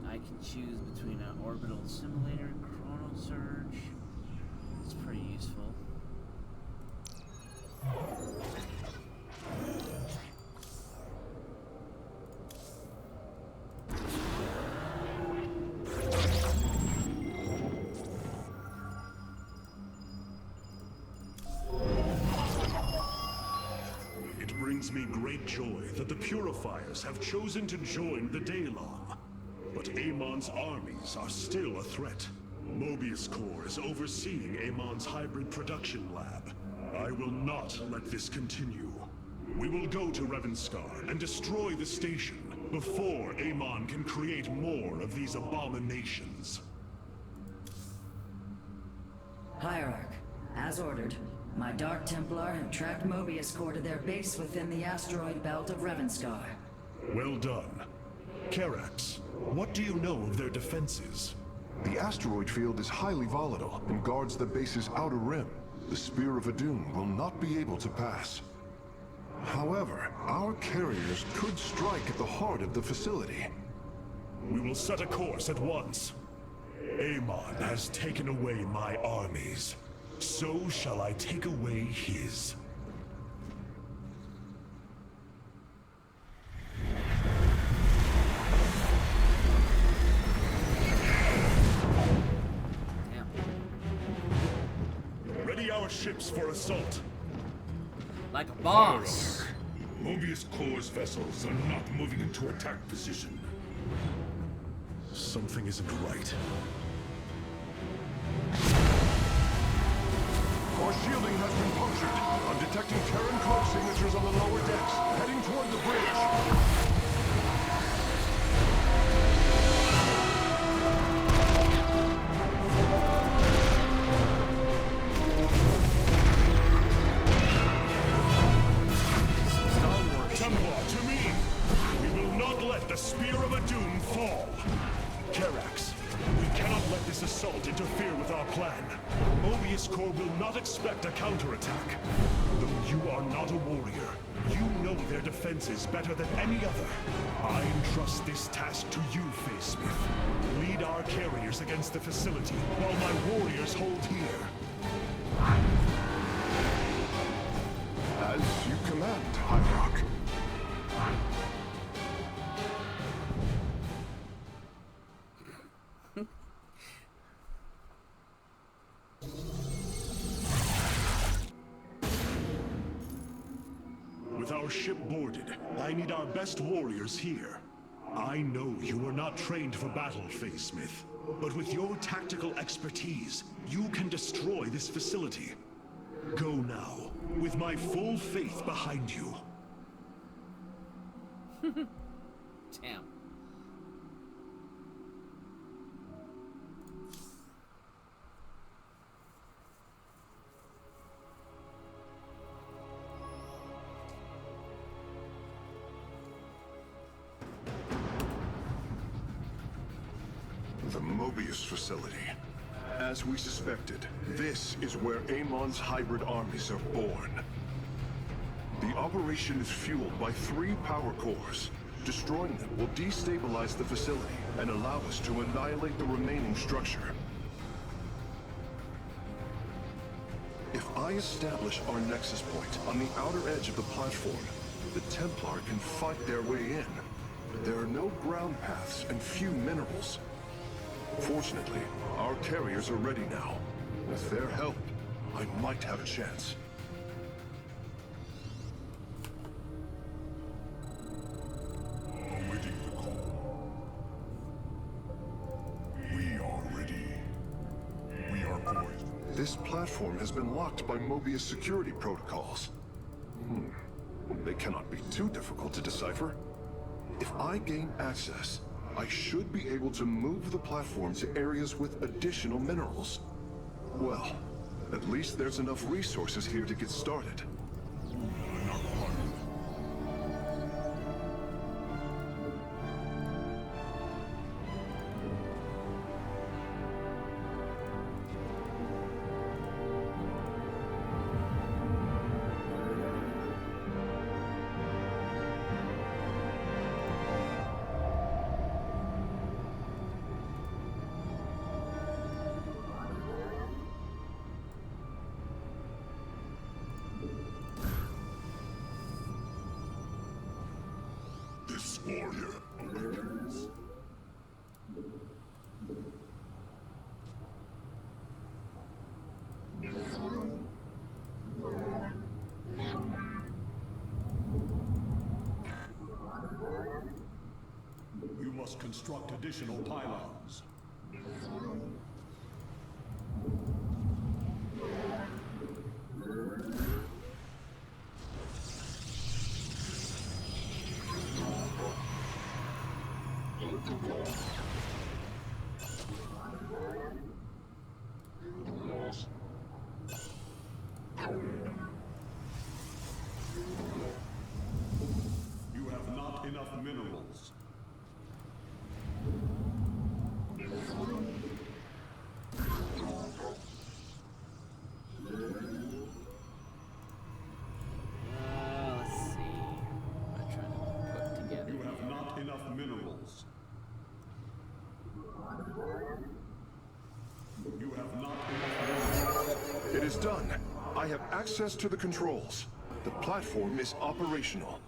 I can choose between an orbital simulator and chrono surge. It's pretty useful. It brings me great joy that the Purifiers have chosen to join the Daylon. But Amon's armies are still a threat. Mobius Corps is overseeing Amon's hybrid production lab. I will not let this continue. We will go to Revanskar and destroy the station before Amon can create more of these abominations. Hierarch, as ordered, my Dark Templar have tracked Mobius Corps to their base within the asteroid belt of Revanskar. Well done. Karax, what do you know of their defenses? The asteroid field is highly volatile and guards the base's outer rim. The Spear of Adun will not be able to pass. However, our carriers could strike at the heart of the facility. We will set a course at once. Amon has taken away my armies. So shall I take away his. Damn. Ready our ships for assault. Like a boss. Mobius Corps' vessels are not moving into attack position. Something isn't right. Core shielding has been punctured. I'm detecting Terran cloak signatures on the lower decks, heading toward the bridge. Templar, to me! We will not let the Spear of Adun fall! Karax, we cannot let this assault interfere with our plan. Mobius Corps will not expect a counterattack. Though you are not a warrior, you know their defenses better than any other. I entrust this task to you, Facesmith. Lead our carriers against the facility, while my warriors hold here. As you command, Hierarch. With our ship boarded, I need our best warriors here. I know you are not trained for battle, Smith, but with your tactical expertise, you can destroy this facility. Go now, with my full faith behind you. Damn. The Mobius facility. As we suspected, this is where Amon's hybrid armies are born. The operation is fueled by 3 power cores. Destroying them will destabilize the facility and allow us to annihilate the remaining structure. If I establish our nexus point on the outer edge of the platform, the Templar can fight their way in. There are no ground paths and few minerals. Fortunately, our carriers are ready now. With their help, I might have a chance. Awaiting the call. We are ready. We are poised. This platform has been locked by Mobius security protocols. They cannot be too difficult to decipher. If I gain access, I should be able to move the platform to areas with additional minerals. Well, at least there's enough resources here to get started. This warrior awakens. You must construct additional pylons. You have not enough minerals. Let's see. I'm trying to put together. You have not enough minerals. You have not enough minerals. It is done. I have access to the controls. The platform is operational.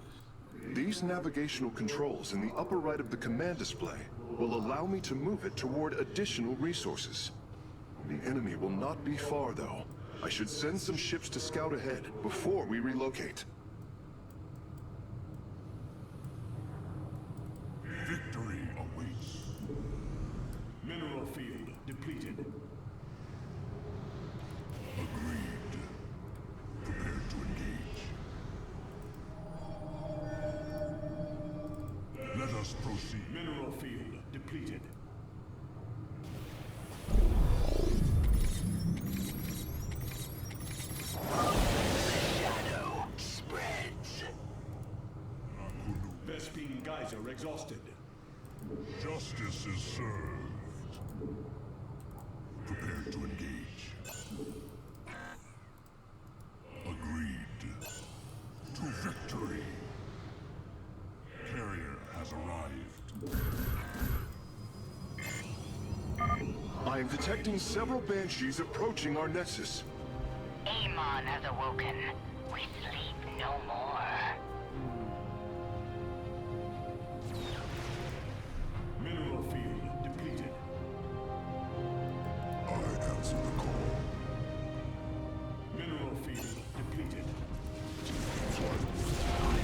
These navigational controls in the upper right of the command display will allow me to move it toward additional resources. The enemy will not be far, though. I should send some ships to scout ahead before we relocate. Victory awaits. Mineral field depleted. Agreed. Prepared to engage. Let us proceed. Mineral field depleted. Shadow spreads. Vespene Geyser exhausted. Justice is served. Prepared to engage. Agreed. To victory. Carrier has arrived. I am detecting several Banshees approaching our nexus. Amon has awoken. We sleep no more. Mineral field depleted. I answer the call. Mineral field depleted. Flight.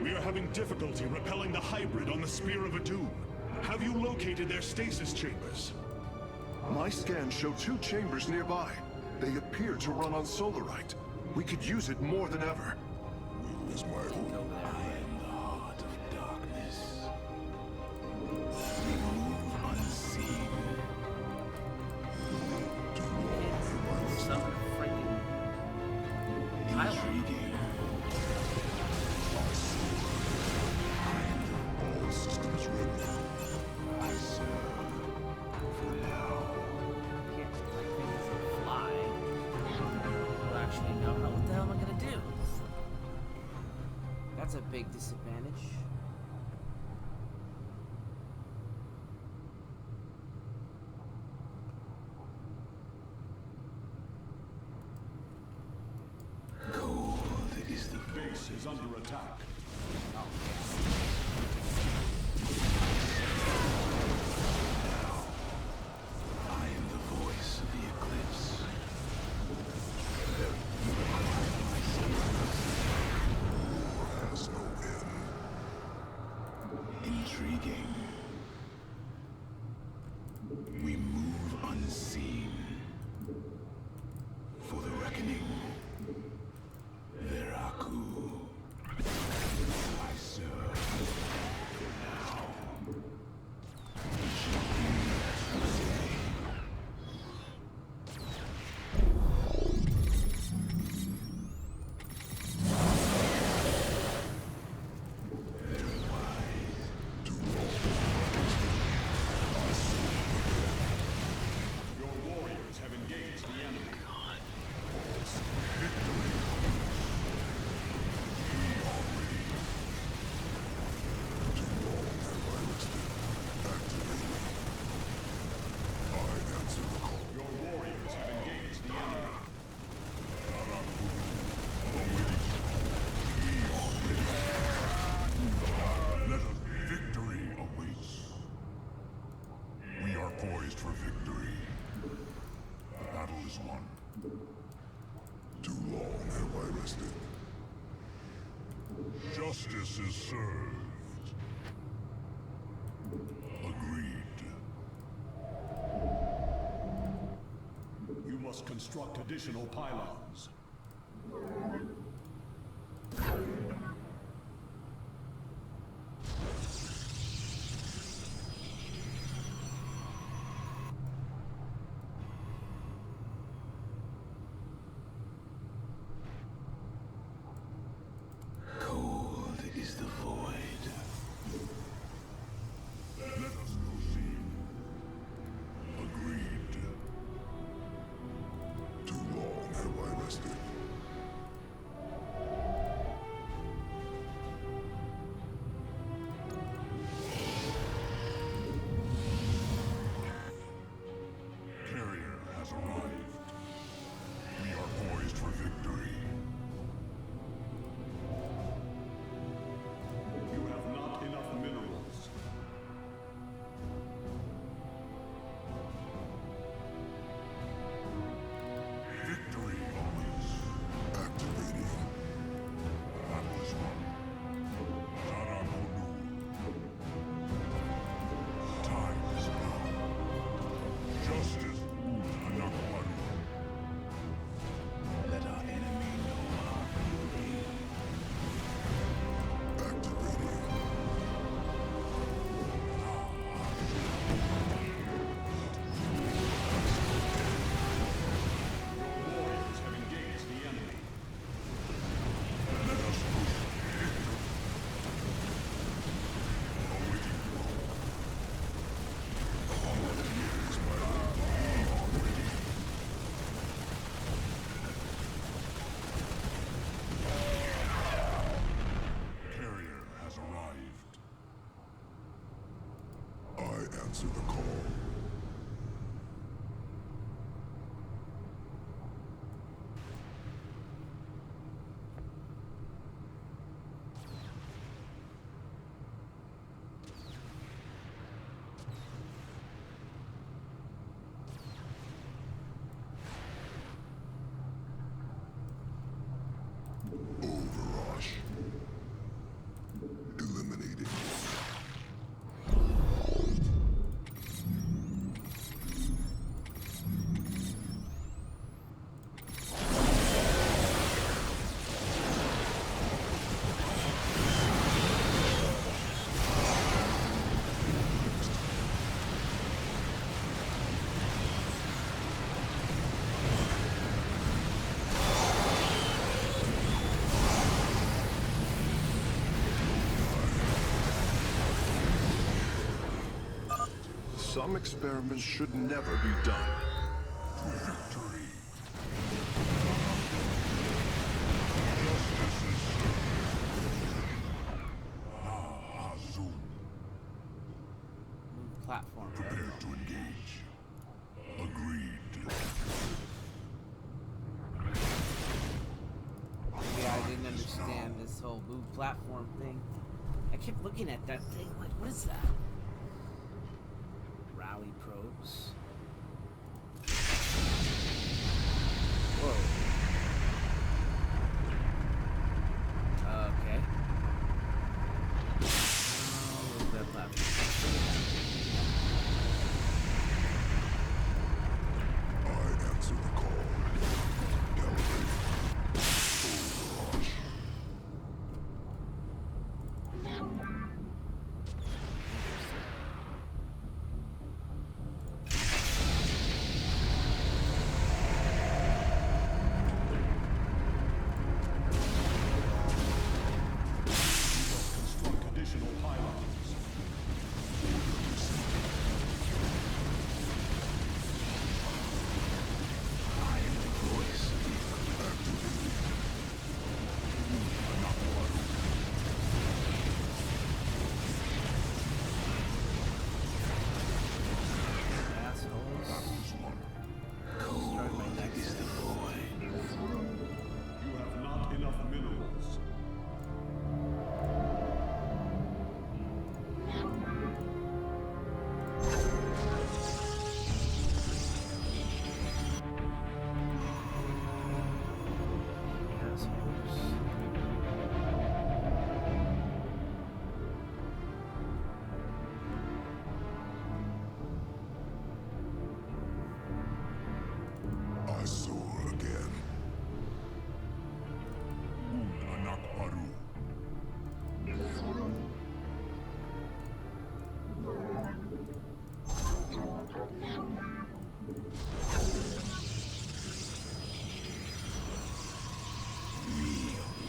We are having difficulty repelling the hybrid on the Spear of Adum. Have you located their stasis chambers? My scans show 2 chambers nearby. They appear to run on solarite. We could use it more than ever. Will is my home. I am the heart of darkness. We move unseen. Some freaking pylon. All systems ready. I serve for now. Can't like things that fly. Well, actually, no. What the hell am I gonna do? That's a big disadvantage. Cold is the Base is under attack. I am the voice of the eclipse. War has no end. Intriguing. We move unseen. For the reckoning. Veraku. I serve for now. It shall be as you say. Very wise. To Your warriors have engaged the enemy. Your warriors have engaged the enemy. Let us victory awaits. We are poised for victory. The battle is won. Too long have I rested. Justice is served. Agreed. You must construct additional pylons. Cold is the void. Let us proceed. Agreed. Too long have I rested. Some experiments should never be done. Victory. Platform. Prepare to engage. Agreed. Yeah, I didn't understand this whole move platform thing. I kept looking at that thing like, what is that? Rally probes. Whoa. Okay. Oh, where's that platform? I answer the call. Elevate. Overwatch. Construct additional pylons. Assholes. Start my next. You have not enough minerals. Assholes. I soar again. Anak Baru.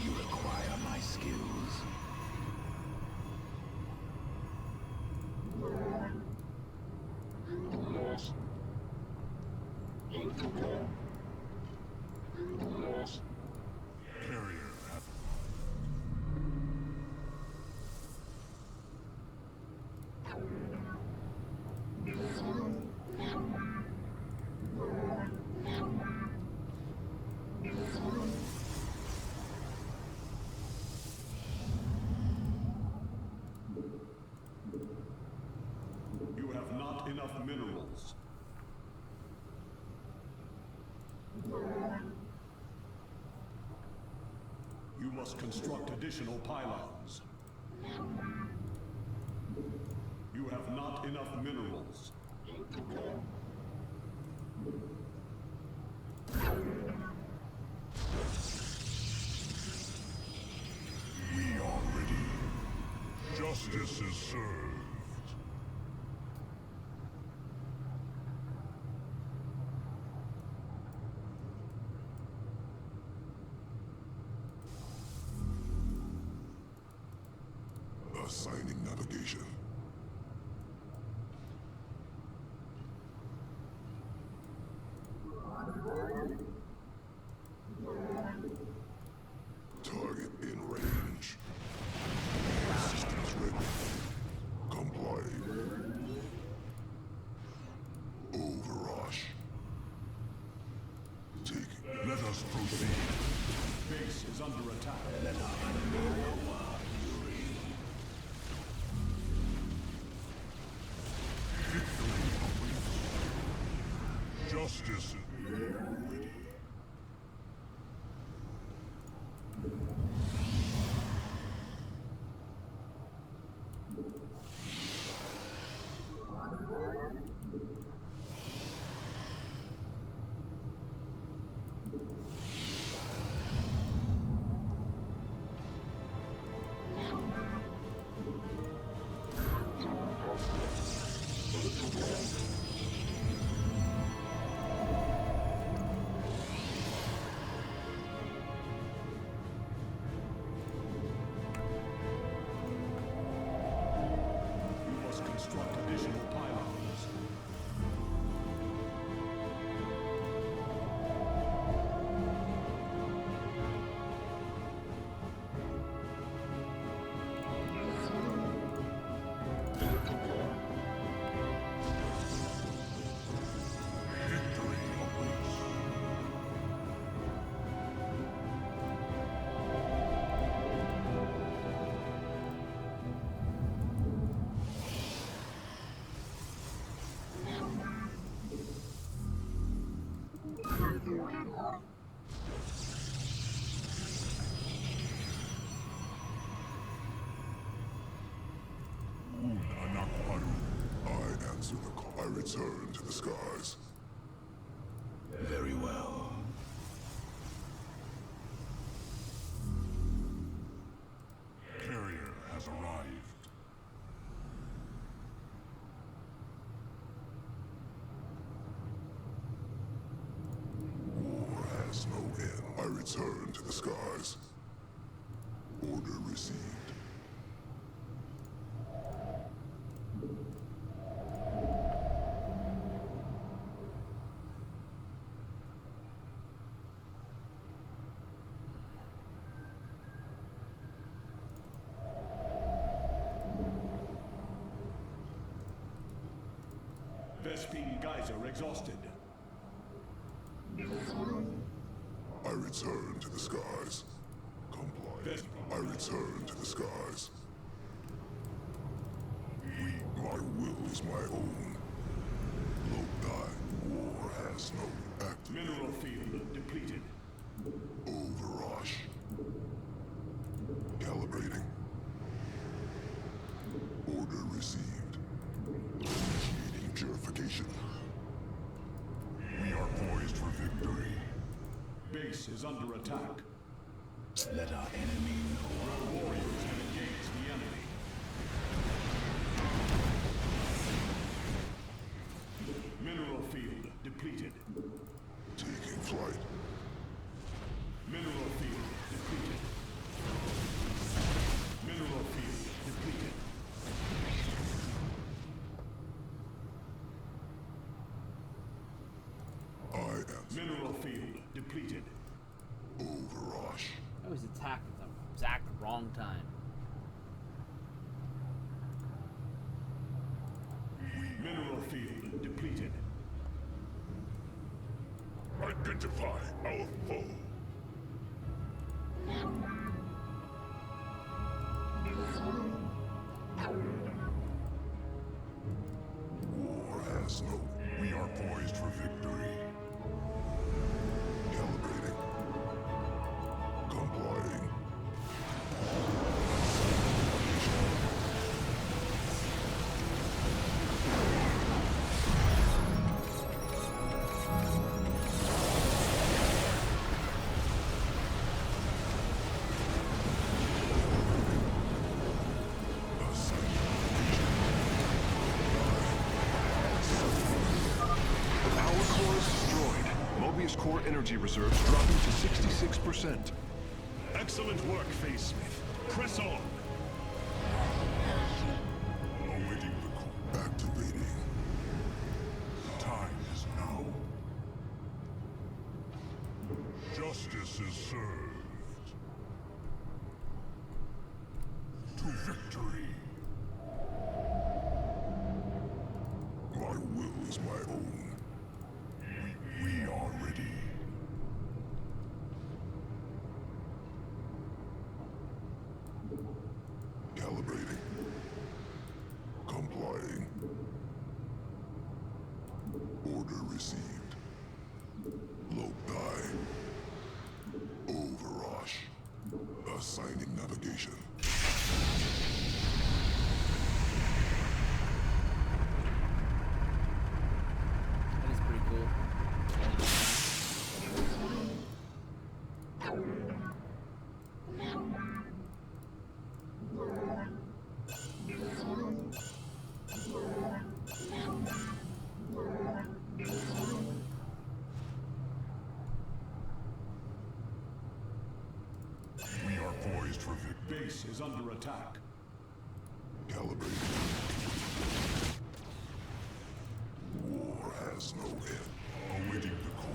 You require my skills. Carrier. You have not enough minerals. You must construct additional pylons. You have not enough minerals. We are ready. Justice is served. Assigning navigation. Target in range. Systems ready. Comply. Overrush. Take. Let us proceed. Base is under attack. Justice. answer the call. I return to the skies. Very well. Carrier has arrived. War has no end. I return to the skies. Order received. Vespene Geyser exhausted. I return to the skies. Comply. I return to the skies. My will is my own. Lodi, war has no active. Mineral field depleted. Overrush. Calibrating. Order received. Initiating purification. We are poised for victory. Base is under attack. Let our enemy know. Our warriors have engaged the enemy. Mineral field depleted. Taking flight. Mineral field depleted. Mineral field depleted. I am Mineral field depleted. Overrush. I always attack at the exact wrong time. Mineral field depleted. Identify our foe. War has no. We are poised for victory. Calibrating. Complying. Power core is destroyed. Mobius core energy reserves dropping to 66%. Excellent work, Phase Smith. Press on. Awaiting the call. Activating. Time is now. Justice is served. To victory. My will is my own. We are ready. Calibrating. Complying. Order received. Lodi. Overrush. Assigning navigation. That is pretty cool. We are poised for victory. Base is under attack. Calibrating. War has no end. Awaiting the call.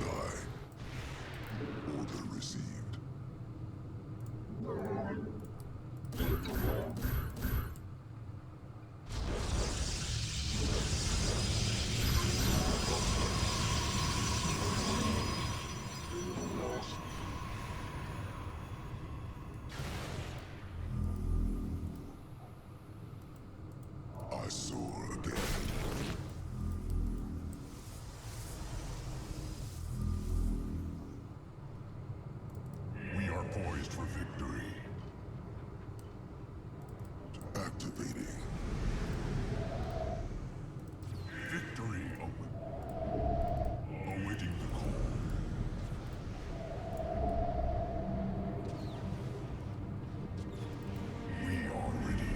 Die. Order received. poised for victory. Activating. Victory awaiting the call. We are ready.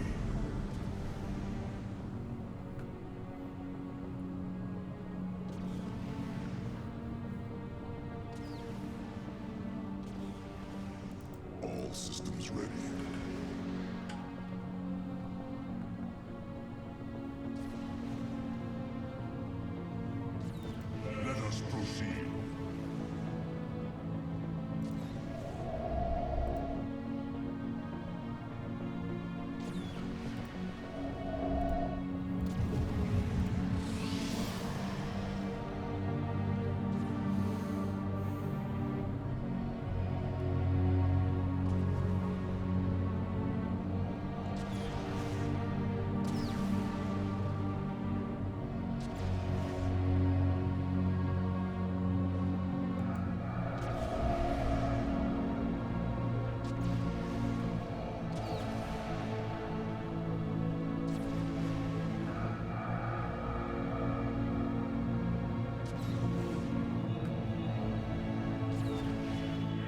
All systems ready. Let us proceed.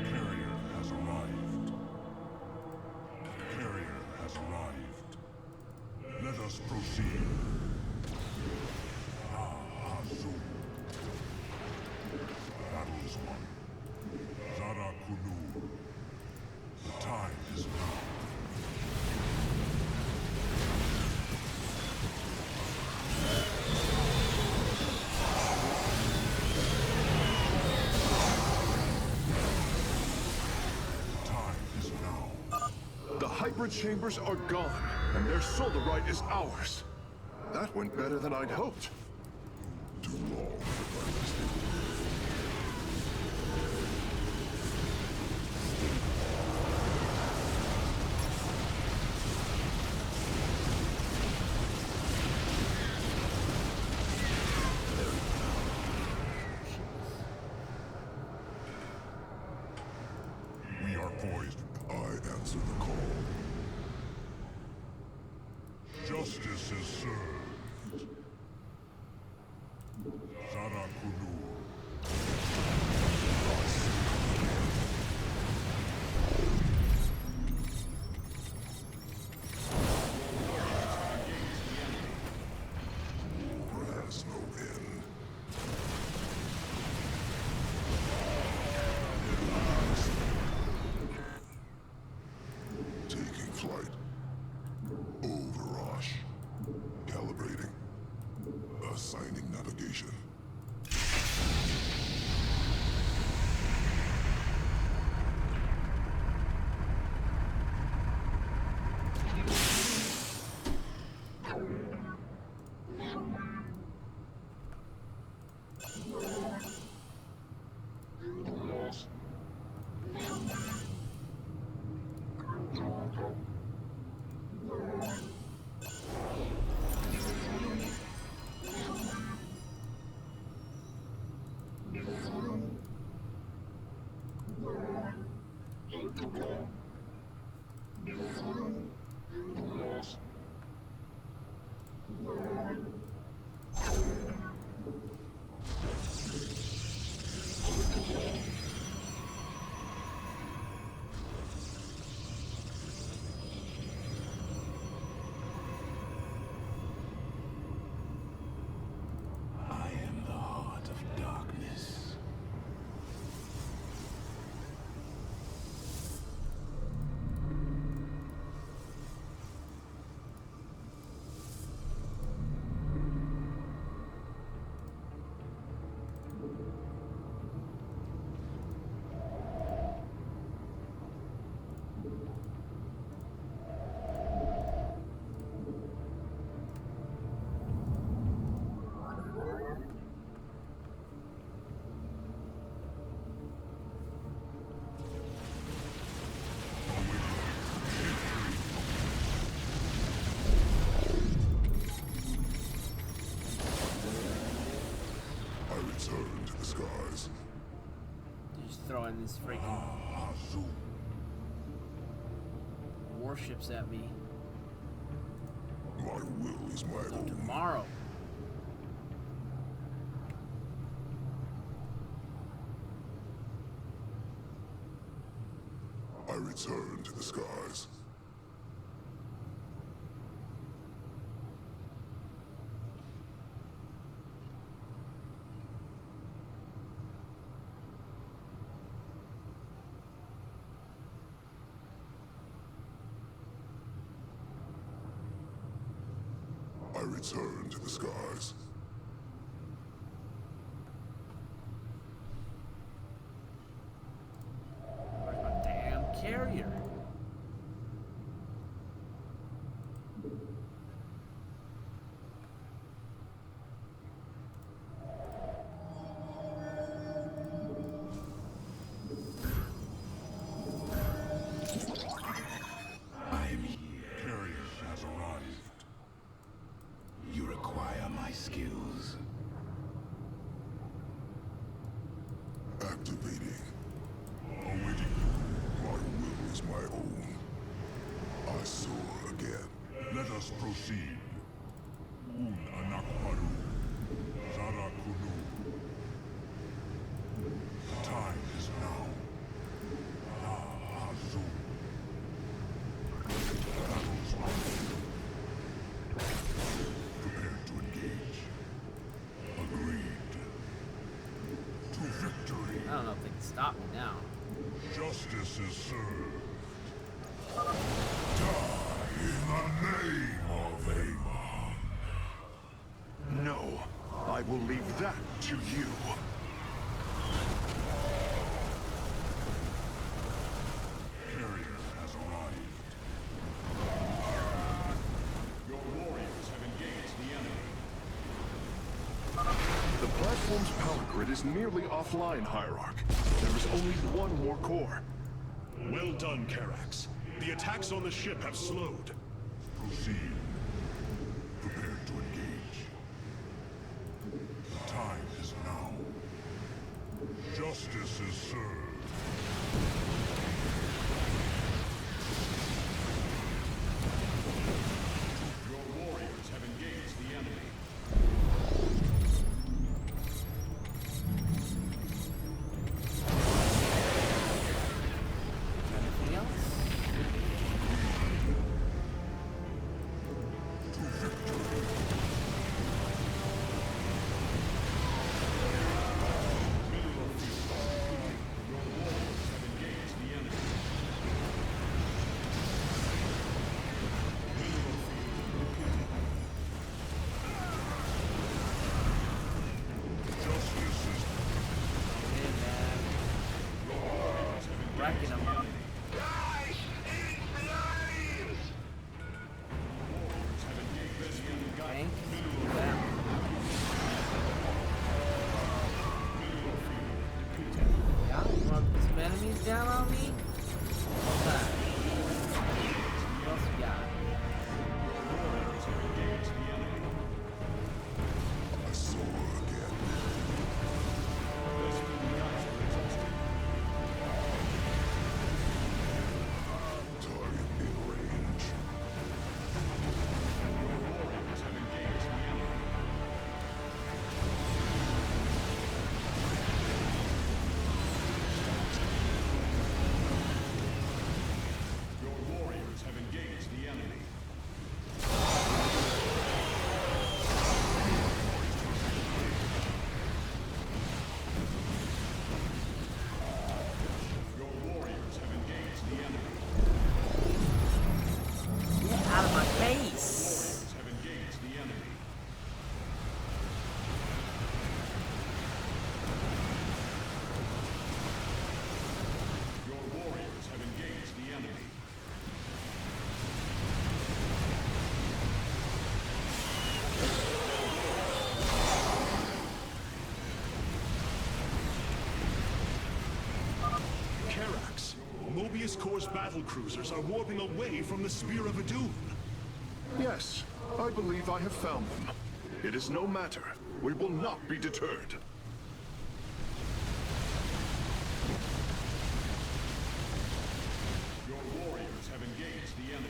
Carrier has arrived. Carrier has arrived. Let us proceed. Zoom. Battle is won. Zara Kunur. The time is now. Time is now. The Hyper Chambers are gone, and their Solarite is ours. That went better than I'd hoped. Too long. We are poised. I answer the call. Justice is served. Zara Kunur. War has no end. Taking flight. Overrush. Calibrating. Assigning navigation. I am the heart of darkness. Just throwing this freaking. Zoom. warships at me. My will is my So own. tomorrow. I return to the skies. I return to the skies. Where's my damn carrier? I am here. Carrier has arrived. You require my skills. Activating. Awaiting. My will is my own. I soar again. Let us proceed. Un Anakmaru. Zara Kunu. The time is now. La Hazul. Battles on. Prepare to engage. Agreed. To victory. I don't know if they can stop me now. Justice is served. Die in the name of Amon. No, I will leave that to you. Carrier has arrived. Your warriors have engaged the enemy. The platform's power grid is nearly offline, Hierarch. There is only one more core. Well done, Karax. The attacks on the ship have slowed. Proceed. Prepare to engage. The time is now. Justice is served. Your warriors have engaged the enemy. Anything else? Hey, man. Wrecking them. Tank, do that. Yeah, you want to put some enemies down on me? What's that? What else we got? I soar again. Target in range. Your warriors have engaged the enemy. Your warriors have engaged the enemy. Get out of my face! Warriors have engaged the enemy. Your warriors have engaged the enemy. Karax, Mobius Corps battle cruisers are warping away from the Spear of Adun. Yes, I believe I have found them. It is no matter. We will not be deterred. Your warriors have engaged the enemy.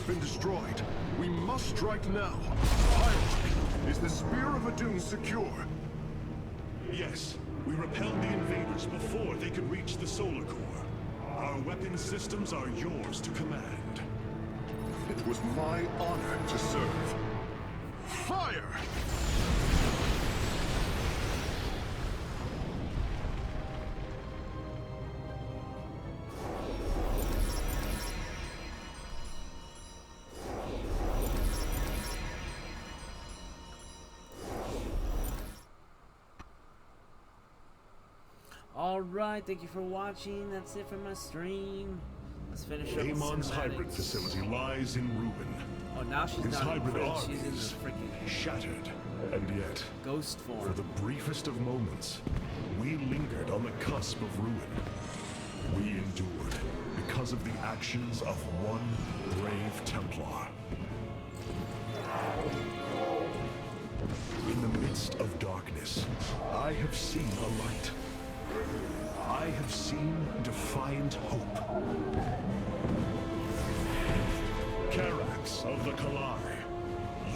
been destroyed. We must strike now. Hierarch, is the Spear of Adun secure? Yes, we repelled the invaders before they could reach the Solar Core. Our weapon systems are yours to command. It was my honor to serve. Fire! Alright, thank you for watching. That's it for my stream. Let's finish up Amon's with hybrid cinematics. facility lies in ruin. Oh, now she's His not in hybrid fridge, she's in the armies freaking shattered. And yet, ghost for form. the briefest of moments, we lingered on the cusp of ruin. We endured because of the actions of one brave Templar. In the midst of darkness, I have seen a light. I have seen defiant hope. Karax of the Kalai,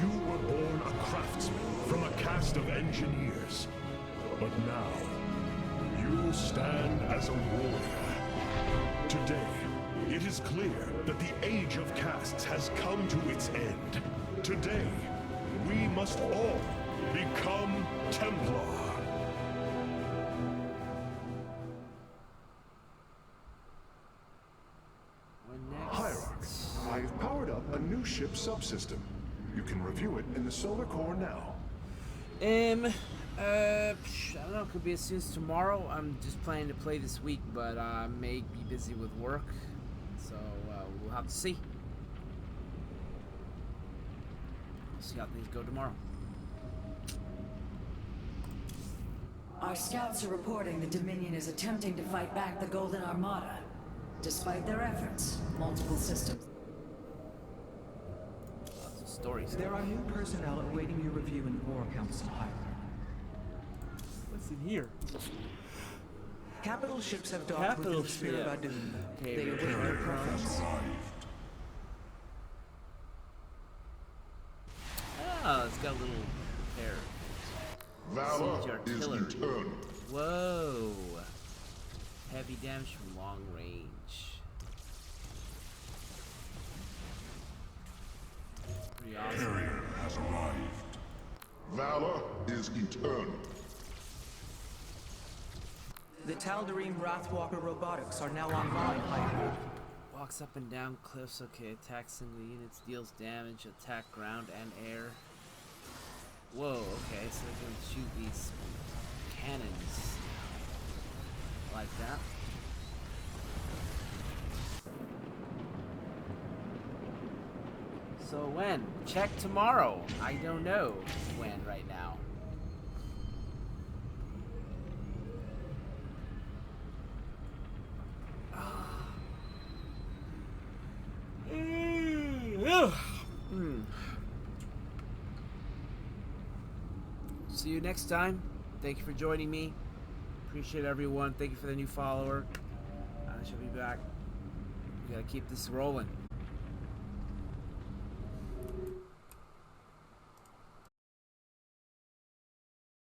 you were born a craftsman from a caste of engineers. But now, you stand as a warrior. Today, it is clear that the age of castes has come to its end. Today, we must all become Templar. Hierarch, I've powered up a new ship subsystem. You can review it in the Solar Core now. I don't know, could be as soon as tomorrow. I'm just planning to play this week, but I may be busy with work, so we'll have to see. We'll see how things go tomorrow. Our scouts are reporting the Dominion is attempting to fight back the Golden Armada. Despite their efforts, multiple systems... Lots of stories. There are new personnel awaiting your review in the War Council, Hierarch. What's in here? Capital ships have docked within the Spear of Adun. Okay, They await your preference. Oh, it's got a little hair. Valor Siege is artillery. eternal. Whoa. Heavy damage from long range. Pretty awesome. Carrier has arrived. Valor is eternal. The Tal'Darim Wrathwalker robotics are now online, Hierarch. Walks up and down cliffs. Okay, attacks single units, deals damage, attack ground and air. Whoa, okay, so they can shoot these cannons like that. So when? Check tomorrow. I don't know when right now. See you next time. Thank you for joining me. Appreciate everyone. Thank you for the new follower. I shall be back. We gotta keep this rolling.